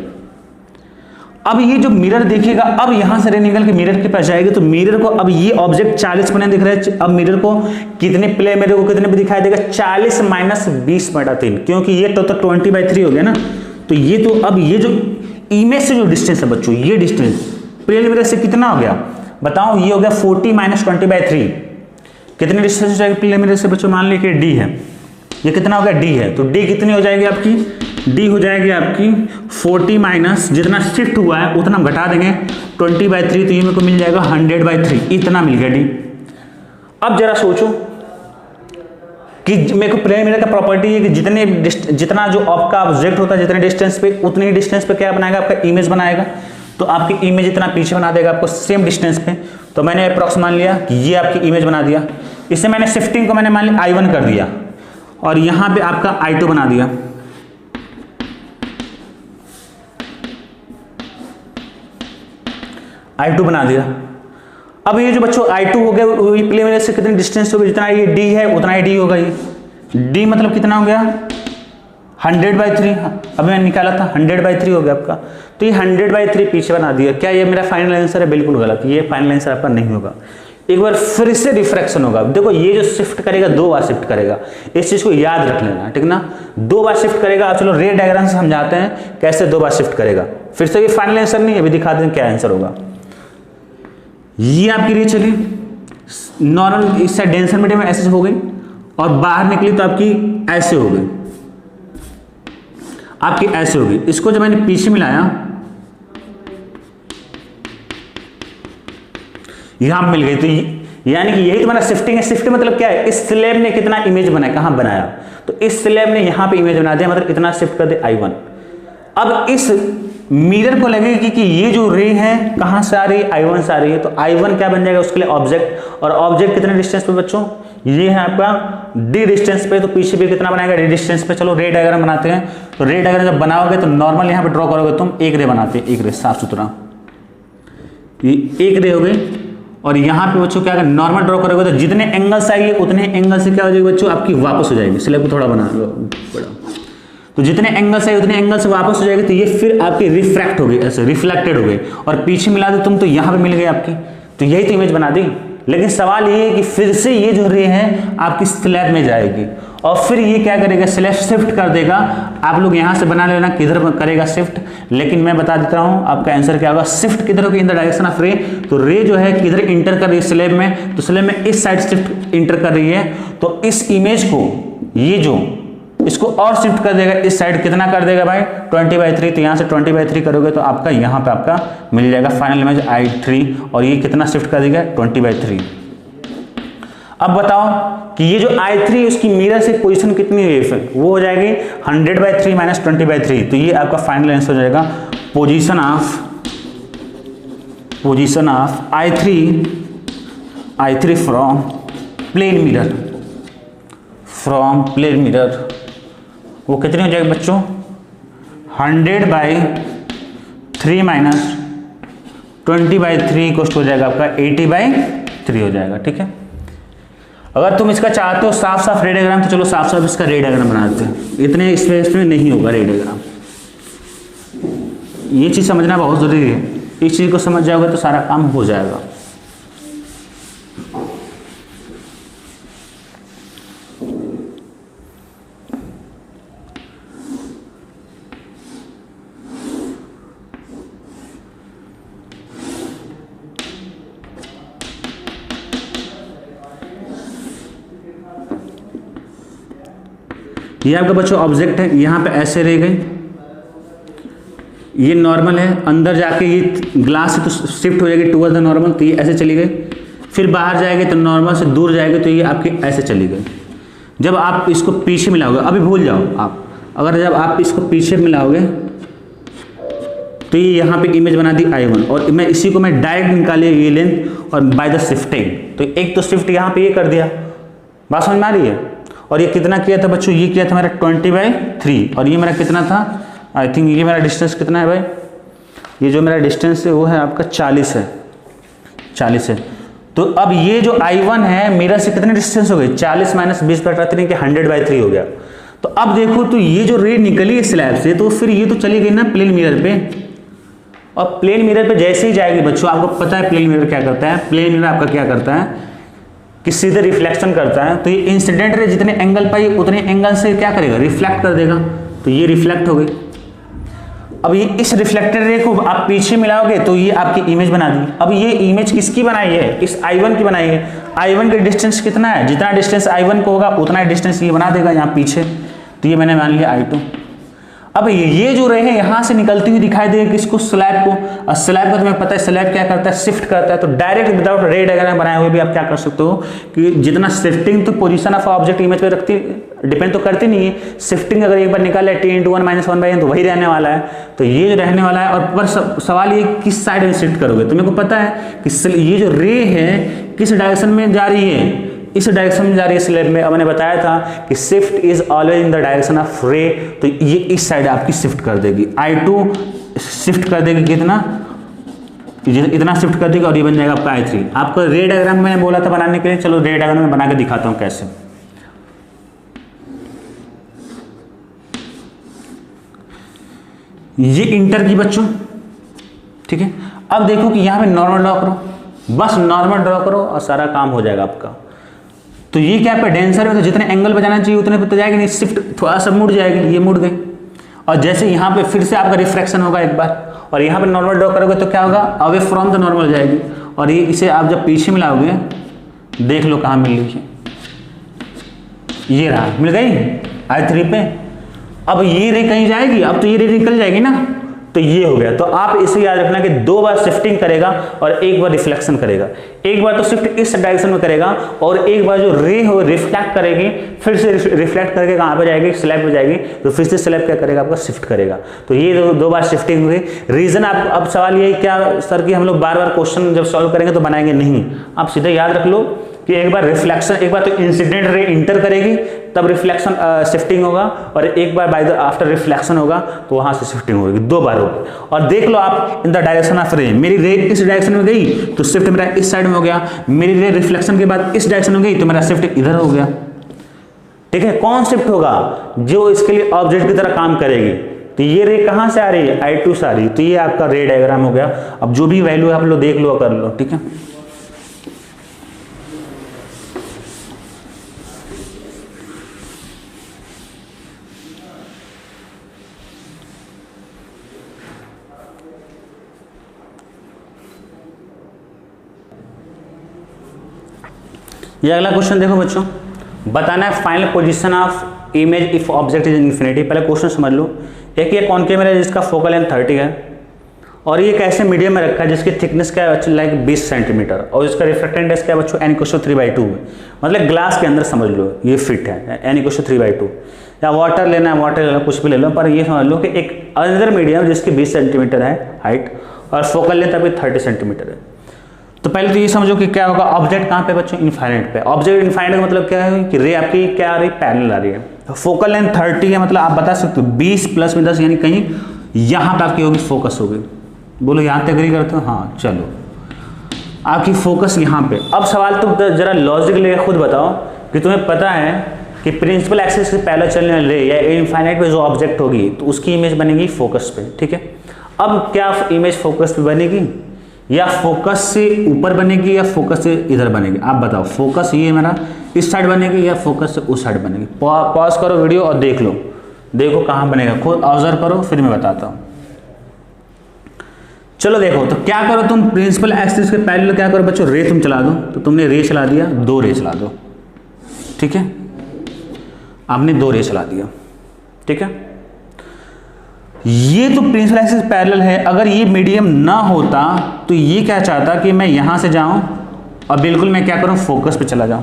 अब ये जो मिरर देखिएगा, अब यहां से रे निकल के मिरर के पास जाएगी, तो मिरर को अब ये ऑब्जेक्ट 40 पे नहीं दिख रहा है, अब मिरर को कितने प्ले मेरे को कितने पे दिखाई देगा 40 - 20/3, क्योंकि ये तो 20/3 हो गया ना। तो ये तो अब ये जो इमेज से जो डिस्टेंस है बच्चों, ये डिस्टेंस प्लेन मिरर से कितना हो गया बताओ, ये हो गया 40 - 20/3। कितनी डिस्टेंस हो जाएगी प्लेन मिरर से बच्चों, मान लीजिए D है, ये कितना हो गया D है, तो D कितनी हो जाएगी आपकी, D हो जाएगी आपकी 40 माइनस जितना शिफ्ट हुआ है उतना हम घटा देंगे 20/3, तो ये मेरे को मिल जाएगा 100/3, इतना मिल गया D। अब जरा सोचो कि मेरे को प्लेन मिरर का प्रॉपर्टी है कि जितना जो आपका ऑब्जेक्ट होता है जितने डिस्टेंस पे, उतनी डिस्टेंस पे क्या बनाएगा आपका इमेज बनाएगा। तो आपकी इमेज इतना पीछे बना देगा आपको सेम डिस्टेंस पे। तो मैंने अप्रॉक्स मान लिया कि ये आपकी इमेज बना दिया, इससे मैंने शिफ्टिंग को मैंने मान लिया I1 कर दिया, और यहां पे आपका I2 बना दिया। I2 बना दिया। अब ये जो बच्चों I2 हो गया वही प्लेन मिरर से कितनी डिस्टेंस होगी, जितना ये D है उतना ही D होगा। ये D मतलब कितना हो गया 100/3, अब मैं निकाला था 100/3 हो गया आपका, तो ये 100/3 पीछे बना दिया। क्या ये मेरा फाइनल आंसर है? बिल्कुल गलत, ये फाइनल आंसर आपका नहीं होगा। एक बार फिर से रिफ्रैक्शन होगा। देखो ये जो शिफ्ट करेगा 2 बार शिफ्ट करेगा, इस चीज को याद रख लेना, ठीक ना। 2 बार शिफ्ट करेगा। चलो रे डायग्राम से समझाते हैं कैसे 2 बार शिफ्ट करेगा। फिर से ये फाइनल आंसर नहीं है, अभी दिखाते हैं क्या आंसर होगा। ये आपकी रे चली नॉर्मल, इस साइड डेंसर मीडियम में ऐसे हो गई और बाहर निकली तो आपकी ऐसे हो गई, आपकी ऐसे होगी। इसको जब मैंने पीछे मिलाया यहां मिल गई, तो यानी कि यही तुम्हारा शिफ्टिंग है। शिफ्ट मतलब क्या है? इस स्लैब ने कितना इमेज बनाया, कहां बनाया, तो इस स्लैब ने यहां पे इमेज बना दिया, मतलब इतना शिफ्ट कर दे I1। अब इस मिरर को लगेगी कि ये जो रे है कहां से आ रही है, I1 से आ रही है, तो I1 क्या बन जाएगा उसके लिए ऑब्जेक्ट। और ऑब्जेक्ट कितने डिस्टेंस पे बच्चों? ये है आपका D डिस्टेंस पे, तो पीछे भी कितना बनाएगा D डिस्टेंस पे। चलो रे डायग्राम बनाते हैं। तो रे डायग्राम जब बनाओगे तो नॉर्मल यहाँ पे ड्रॉ करोगे तुम, एक रे बनाते हैं, एक रे साफ सुथरा, ये एक रे हो गई। और यहाँ पे बच्चों क्या नॉर्मल ड्रॉ करोगे तो जितने एंगल से आएंगे उतने एंगल से क्या हो जाएगी बच्चों आपकी वापस हो जाएगी। स्लैब को थोड़ा बना बड़ा, तो जितने एंगल से आए उतने एंगल से वापस हो जाएगी, तो ये फिर आपकी रिफ्रैक्ट हो गई, ऐसे रिफ्लेक्टेड हो गई। और पीछे मिला दो तुम तो यहाँ पे मिल गई आपकी, तो यही तो इमेज बना दी। लेकिन सवाल ये है कि फिर से ये जो रे है आपकी स्लैब में जाएगी और फिर ये क्या करेगा, स्लैब शिफ्ट कर देगा। आप लोग यहाँ से बना लेना किधर करेगा शिफ्ट, लेकिन मैं बता देता हूँ आपका आंसर क्या होगा। शिफ्ट किधर होगी? इन द डायरेक्शन ऑफ रे। तो रे जो है किधर इंटर कर रही है स्लैब में, तो स्लैब में इस साइड शिफ्ट इंटर कर रही है, तो इस इमेज को ये जो इसको और शिफ्ट कर देगा इस साइड, कितना कर देगा भाई 20/3। तो यहाँ से 20/3 करोगे तो आपका यहाँ पे आपका मिल जाएगा फाइनल इमेज I3, और ये कितना शिफ्ट कर देगा 20/3। अब बताओ कि ये जो I3 उसकी मिरर से पोजीशन कितनी हुई है, वो हो जाएगी 100/3 - 20/3। तो ये आपका फाइनल आंसर हो जाएगा position of I3 from plane mirror, वो कितनी हो जाएगी बच्चों 100/3 - 20/3 कोस्ट हो जाएगा आपका 80/3 हो जाएगा। ठीक है, अगर तुम इसका चाहते हो साफ साफ रे डायग्राम, तो चलो साफ साफ इसका रे डायग्राम बना देते हैं। इतने स्पेस में नहीं होगा रे डायग्राम, ये चीज़ समझना बहुत ज़रूरी है। इस चीज़ को समझ जाओगे तो सारा काम हो जाएगा। ये आपका बच्चों ऑब्जेक्ट है, यहाँ पे ऐसे रह गई, ये नॉर्मल है, अंदर जाके ये ग्लास से तो शिफ्ट हो जाएगी टूवर्ड द नॉर्मल, तो ये ऐसे चली गई। फिर बाहर जाएगी तो नॉर्मल से दूर जाएगी, तो ये आपकी ऐसे चली गई। जब आप इसको पीछे मिलाओगे, अभी भूल जाओ आप, अगर जब आप इसको पीछे मिलाओगे तो ये यहाँ पे इमेज बना दी I1, और मैं इसी को मैं डायरेक्ट निकाली ये लेंथ, और बाय द शिफ्टिंग, तो एक तो शिफ्ट यहाँ पे ये कर दिया, बात समझ में आ रही है। और ये कितना किया था बच्चों, ये किया था मेरा 20/3, और ये मेरा कितना था, आई थिंक ये मेरा डिस्टेंस कितना है भाई, ये जो मेरा डिस्टेंस है वो है आपका 40 है, 40 है। तो अब ये जो I1 है मेरा से कितने डिस्टेंस हो गए, 40 - 20/3 के 100/3 हो गया। तो अब देखो, तो ये जो रे निकली है स्लैब से, तो फिर ये तो चली गई ना प्लेन मिरर पे, और प्लेन मिरर पे जैसे ही जाएगी बच्चों, आपको पता है प्लेन मिरर क्या करता है, प्लेन मिरर आपका क्या करता है कि सीधे रिफ्लेक्शन करता है। तो ये इंसिडेंट रे जितने एंगल पाई उतने एंगल से क्या करेगा, रिफ्लेक्ट कर देगा, तो ये रिफ्लेक्ट हो गई। अब ये इस रिफ्लेक्टेड रे को आप पीछे मिलाओगे तो ये आपकी इमेज बना दी। अब ये इमेज किसकी बनाई है, इस I1 की बनाई है। I1 का डिस्टेंस कितना है, जितना डिस्टेंस I1 को होगा उतना डिस्टेंस ये बना देगा यहाँ पीछे, तो ये मैंने मान लिया I2। अब ये जो रे है यहाँ से निकलती हुई दिखाई देगी किसको, स्लैब को। और स्लैब को तुम्हें पता है स्लैब क्या करता है, शिफ्ट करता है। तो डायरेक्ट विदाउट रे डायग्राम बनाए हुए भी आप क्या कर सकते हो कि जितना शिफ्टिंग तो पोजीशन ऑफ ऑब्जेक्ट इमेज पे रखती, डिपेंड तो करती नहीं है। शिफ्टिंग अगर एक बार निकाले t × 1 - 1/n तो वही रहने वाला है, तो ये जो रहने वाला है। और पर सवाल ये किस साइड में शिफ्ट करोगे, तो मेरे को पता है कि ये जो रे है किस डायरेक्शन में जा रही है, इस डायरेक्शन में जा रही है स्लैब में। अब मैंने बताया था कि shift is always in the direction of रे, तो ये इस साइड आपकी शिफ्ट कर देगी। I2 शिफ्ट कर देगी कितना इतना शिफ्ट कर देगा और ये बन जाएगा आपका I3। आपको रे डायग्राम मैंने बोला था बनाने के लिए, चलो रे डायग्राम में बना के दिखाता हूँ कैसे। ये इंटर की बच्चों, ठीक है। अब देखो कि यहाँ पे नॉर्मल ड्रॉ करो, बस नॉर्मल ड्रॉ करो और सारा काम हो जाएगा आपका। तो ये क्या पे डेंसर में तो जितने एंगल बजाना चाहिए उतने पे तो जाएगी नहीं, शिफ्ट थोड़ा सा मुड़ जाएगी, ये मुड़ गई। और जैसे यहाँ पे फिर से आपका रिफ्रैक्शन होगा एक बार, और यहाँ पे नॉर्मल ड्रॉ करोगे तो क्या होगा, अवे फ्रॉम द नॉर्मल जाएगी। और ये इसे आप जब पीछे मिलाओगे, देख लो कहाँ मिल रही है, ये रहा, मिल गई I3 पे। अब ये रे कहीं जाएगी, अब तो ये रे निकल जाएगी ना, तो ये हो गया। तो आप इसे याद रखना कि 2 बार शिफ्टिंग करेगा और 1 बार रिफ्लेक्शन करेगा। एक बार तो शिफ्ट इस डायरेक्शन में करेगा और एक बार जो रे हो रिफ्लेक्ट करेगी, फिर से रिफ्लेक्ट करके कहाँ पे जाएगी, स्लैब पे जाएगी, तो फिर से स्लैब क्या करेगा, आपका शिफ्ट करेगा। तो ये 2 बार शिफ्टिंग हुई। रीजन आप, अब सवाल ये क्या सर कि हम लोग बार बार क्वेश्चन जब सॉल्व करेंगे तो बनाएंगे नहीं, आप सीधे याद रख लो कि एक बार रिफ्लेक्शन, एक बार तो इंसिडेंट रे इंटर करेगी तब रिफ्लेक्शन शिफ्टिंग होगा, और एक बार बाय द आफ्टर रिफ्लेक्शन होगा तो वहां से शिफ्टिंग होगी, 2 बार होगी। और देख लो आप इन द डायरेक्शन ऑफ रे, मेरी रे इस डायरेक्शन में गई तो शिफ्ट मेरा इस साइड में हो गया, मेरी रे रिफ्लेक्शन के बाद इस डायरेक्शन में गई तो मेरा शिफ्ट इधर हो गया, ठीक है। कौन शिफ्ट होगा, जो इसके लिए ऑब्जेक्ट की तरह काम करेगी। तो ये रे कहां से आ रही है, I2 से आ रही है, तो ये आपका रे डायग्राम हो गया। अब जो भी वैल्यू आप लोग देख लो, कर लो, ठीक है। ये अगला क्वेश्चन देखो बच्चों, बताना है final position of image if object is infinity. पहले क्वेश्चन समझ लो। एक ये कौन कैमरा है जिसका फोकल लेंथ 30 है, और ये कैसे मीडियम में रखा है जिसकी थिकनेस क्या है बच्चों, लाइक 20 सेंटीमीटर, और इसका रिफ्रैक्टेड इंडेक्स क्या है बच्चों, n=3/2 है। मतलब ग्लास के अंदर समझ लो ये फिट है, n=3/2। या वाटर लेना है, वाटर लेना, कुछ भी ले लो, पर ये समझ लो कि एक अदर मीडियम जिसकी 20 सेंटीमीटर है हाइट और फोकल लेंथ अभी 30 सेंटीमीटर है। तो पहले तो ये समझो कि क्या होगा, ऑब्जेक्ट कहाँ पे बच्चों, इनफाइनाइट पे। ऑब्जेक्ट इनफाइनाइट का मतलब क्या है कि रे आपकी क्या आ रही है, पैरेलल आ रही है। तो फोकल लेंथ 30 है, मतलब आप बता सकते हो 20 + में 10 यानी कहीं यहाँ पे आपकी होगी, फोकस होगी। बोलो यहाँ तक एग्री करते हो, हाँ चलो, आपकी फोकस यहाँ पे। अब सवाल तो जरा लॉजिक लेकर खुद बताओ कि तुम्हें पता है कि प्रिंसिपल एक्सिस से पैरेलल चलने वाली रे या इनफाइनाइट पे जो ऑब्जेक्ट होगी तो उसकी इमेज बनेगी फोकस पे, ठीक है। अब क्या इमेज फोकस पे बनेगी, या फोकस से ऊपर बनेगी, या फोकस से इधर बनेगी, आप बताओ। फोकस ये मेरा इस साइड बनेगी या फोकस से उस साइड बनेगी। पॉज करो वीडियो और देख लो, देखो कहाँ बनेगा, खुद ऑब्जर्व करो, फिर मैं बताता हूँ। चलो देखो, तो क्या करो तुम, प्रिंसिपल एक्सिस के पैरेलल क्या करो बच्चों, रे तुम चला दो। तो तुमने रे चला दिया, 2 रे चला दो, ठीक है। आपने 2 रे चला दिया, ठीक है। ये तो प्रिंसिपल एक्सिस पैरेलल है। अगर ये मीडियम ना होता तो ये क्या चाहता कि मैं यहां से जाऊं और बिल्कुल मैं क्या करूं, फोकस पे चला जाऊं।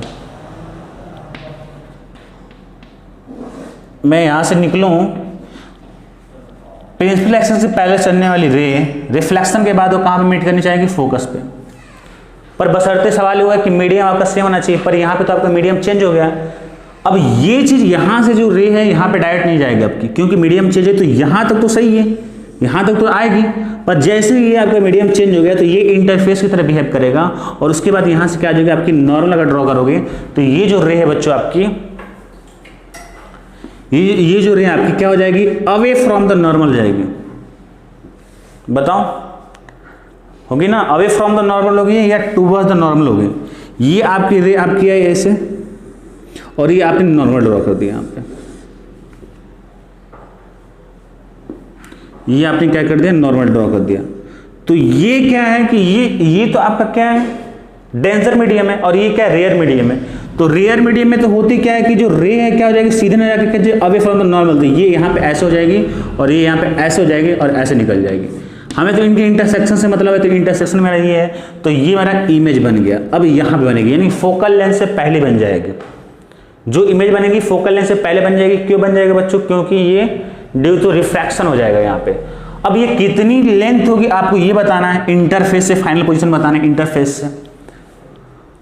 मैं यहां से निकलूं, प्रिंसिपल एक्सिस से पैरेलल चलने वाली रे रिफ्लेक्शन के बाद वो कहां पे मीट करनी चाहिए, फोकस पे। पर बशर्ते सवाल हुआ कि मीडियम आपका सेम होना चाहिए, पर यहां पे तो आपका मीडियम चेंज हो गया। अब ये चीज यहां से जो रे है यहाँ पे डायरेक्ट नहीं जाएगी आपकी, क्योंकि मीडियम चेंज है। तो यहां तक तो सही है, यहां तक तो आएगी, पर जैसे ही ये आपका मीडियम चेंज हो गया तो ये इंटरफेस की तरह बिहेव करेगा, और उसके बाद यहां से क्या आ जाएगी आपकी नॉर्मल। अगर ड्रॉ करोगे तो ये जो रे है बच्चों आपकी, ये जो रे आपकी क्या हो जाएगी, अवे फ्रॉम द नॉर्मल जाएगी। बताओ होगी ना, अवे फ्रॉम द नॉर्मल होगी या टूवर्ड्स द नॉर्मल होगी। ये आपकी रे आपकी है ऐसे, और ये आपने नॉर्मल ड्रॉ कर दिया यहाँ पे, ये आपने क्या कर दिया, नॉर्मल ड्रॉ कर दिया। तो ये क्या है कि ये तो आपका क्या है, डेंसर मीडियम है, और ये क्या है, रेयर मीडियम है। तो रेयर मीडियम में तो होती क्या है कि जो रे है क्या हो जाएगी, सीधे ना जाकर अवे फ्रॉम द नॉर्मल, तो ये यहाँ पे ऐसे हो जाएगी और ये यहाँ पे ऐसे हो जाएगी और ऐसे निकल जाएगी। हमें तो इनके इंटरसेक्शन से मतलब है, तो इंटरसेक्शन मेरा ये है, तो ये मेरा इमेज बन गया। अब यहाँ पे बनेगी, यानी फोकल लेंथ से पहले बन जाएगी। जो इमेज बनेगी फोकल लेंथ से पहले बन जाएगी। क्यों बन जाएगा बच्चों, क्योंकि ये ड्यू टू रिफ्रैक्शन हो जाएगा यहाँ पे। अब ये कितनी लेंथ होगी आपको ये बताना है, इंटरफेस से फाइनल पोजीशन बताना है, इंटरफेस से।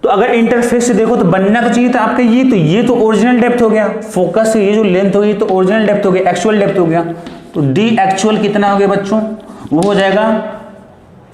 तो अगर इंटरफेस से देखो तो बनना तो चाहिए था आपका ये तो ओरिजिनल डेप्थ हो गया, फोकस से ये जो लेंथ होगी तो ओरिजिनल डेप्थ हो गया, एक्चुअल डेप्थ हो गया। तो डी एक्चुअल कितना हो गया बच्चों, वो हो जाएगा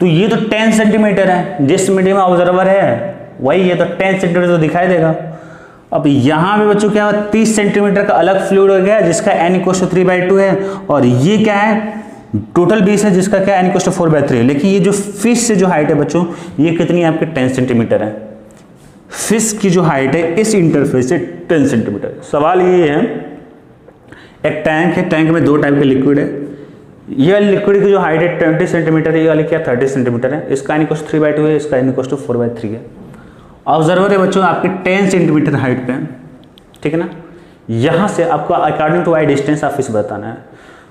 तो ये तो 10 सेंटीमीटर है, जिस मीडियम में ऑब्जर्वर है वही है, तो 10 सेंटीमीटर तो दिखाई देगा। अब यहाँ पे बच्चों क्या हुआ, 30 सेंटीमीटर का अलग फ्लूइड हो गया जिसका n = 3/2 है, और ये क्या है, टोटल 20 है जिसका क्या n = 4/3 है। लेकिन ये जो फिश से जो हाइट है बच्चों, ये कितनी है आपके 10 सेंटीमीटर है। फिश की जो हाइट है इस इंटरफेस से 10 सेंटीमीटर है। सवाल ये है, एक टैंक है, टैंक में 2 टाइप के लिक्विड है, ये लिक्विड की जो हाइट है 20 सेंटीमीटर है, ये वाली क्या 30 सेंटीमीटर है, इसका n = 3/2 है, इसका n = 4/3 है। ऑब्जर्वर है बच्चों आपके 10 सेंटीमीटर हाइट पे, ठीक है ना। यहाँ से आपको according to Y distance of fish बताना है।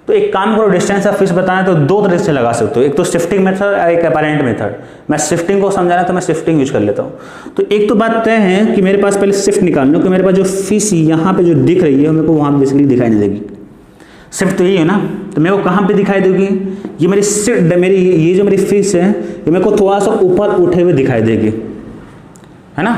तो एक काम करो, डिस्टेंस ऑफ फिश बताना है तो 2 तरह से लगा सकते हो, एक तो शिफ्टिंग मेथड और एक अपैरेंट मेथड। मैं शिफ्टिंग को समझाना तो मैं शिफ्टिंग यूज कर लेता हूँ। तो एक तो बात तय है कि मेरे पास पहले शिफ्ट निकाल लो कि मेरे पास जो फिश यहाँ पे जो दिख रही है मेरे को वहाँ बेसिकली दिखाई नहीं देगी। शिफ्ट तो यही है ना, तो मेरे को कहाँ पे दिखाई देगी, ये मेरी ये जो मेरी फिश है ये मेरे को थोड़ा सा ऊपर उठे हुए दिखाई देगी, है ना,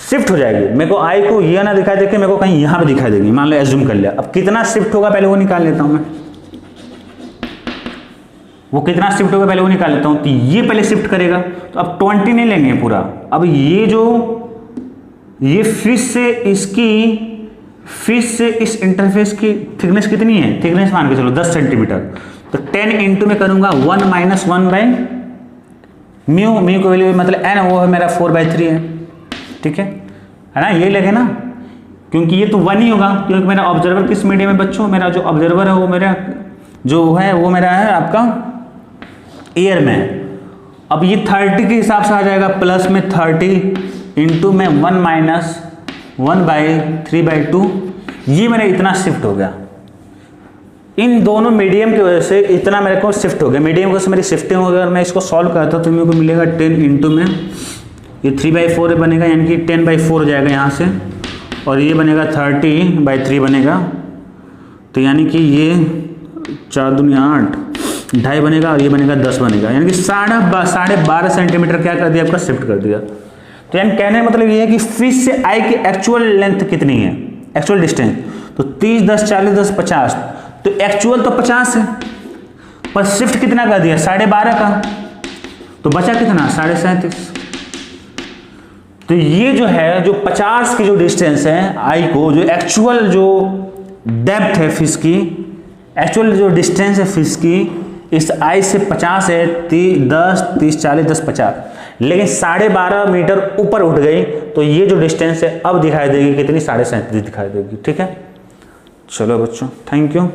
शिफ्ट हो जाएगी। मेरे को आई को ये ना दिखाई देगी, मेरे को कहीं यहाँ पे दिखाई देगी, मान लो एज्यूम कर लिया। अब कितना शिफ्ट होगा पहले वो निकाल लेता हूँ मैं, वो कितना शिफ्ट होगा पहले वो निकाल लेता हूँ। तो ये पहले शिफ्ट करेगा, तो अब 20 नहीं लेंगे पूरा। अब ये फिश से इस इंटरफेस की थिकनेस कितनी है, थिकनेस मान के चलो 10 सेंटीमीटर, तो 10 इंटू में करूंगा 1 - 1/μ, म्यू को वैल्यू मतलब n, वो है मेरा 4/3 है, ठीक है ना, ये लगे ना, क्योंकि ये तो 1 ही होगा, क्योंकि मेरा ऑब्जर्वर किस मीडियम में बच्चों, मेरा जो ऑब्जर्वर है वो मेरा है आपका एयर में। अब ये 30 के हिसाब से आ जाएगा, प्लस में 30 इंटू में 1 - 1/3/2, ये मेरा इतना शिफ्ट हो गया। इन दोनों मीडियम की वजह से इतना मेरे को शिफ्ट हो गया, मीडियम की वजह से मेरी शिफ्टिंग हो गया। अगर मैं इसको सॉल्व करता हूँ तो मेरे को मिलेगा 10 इंटू में ये 3/4 बनेगा, यानी कि 10/4 हो जाएगा यहाँ से, और ये बनेगा 30/3 बनेगा, तो यानी कि ये 4 दूनी 8, 2.5 बनेगा, और ये बनेगा 10 बनेगा, यानी कि 12.5 सेंटीमीटर क्या कर दिया आपका, शिफ्ट कर दिया। तो यानी कहने का मतलब ये है कि फिश से आई की एक्चुअल लेंथ कितनी है, एक्चुअल डिस्टेंस, तो 30, 10, 40, 10, 50, तो एक्चुअल तो 50 है, पर शिफ्ट कितना कर दिया 12.5 का, तो बचा कितना 37.5। तो ये जो है जो 50 की जो डिस्टेंस है आई को, जो एक्चुअल जो डेप्थ है फिश की, एक्चुअल जो डिस्टेंस है फिश की इस आई से 50 है, 10, 30, 40, 10, 50, लेकिन 12.5 मीटर ऊपर उठ गई, तो ये जो डिस्टेंस है अब दिखाई देगी कितनी, 37.5 दिखाई देगी, ठीक है। चलो बच्चों, थैंक यू।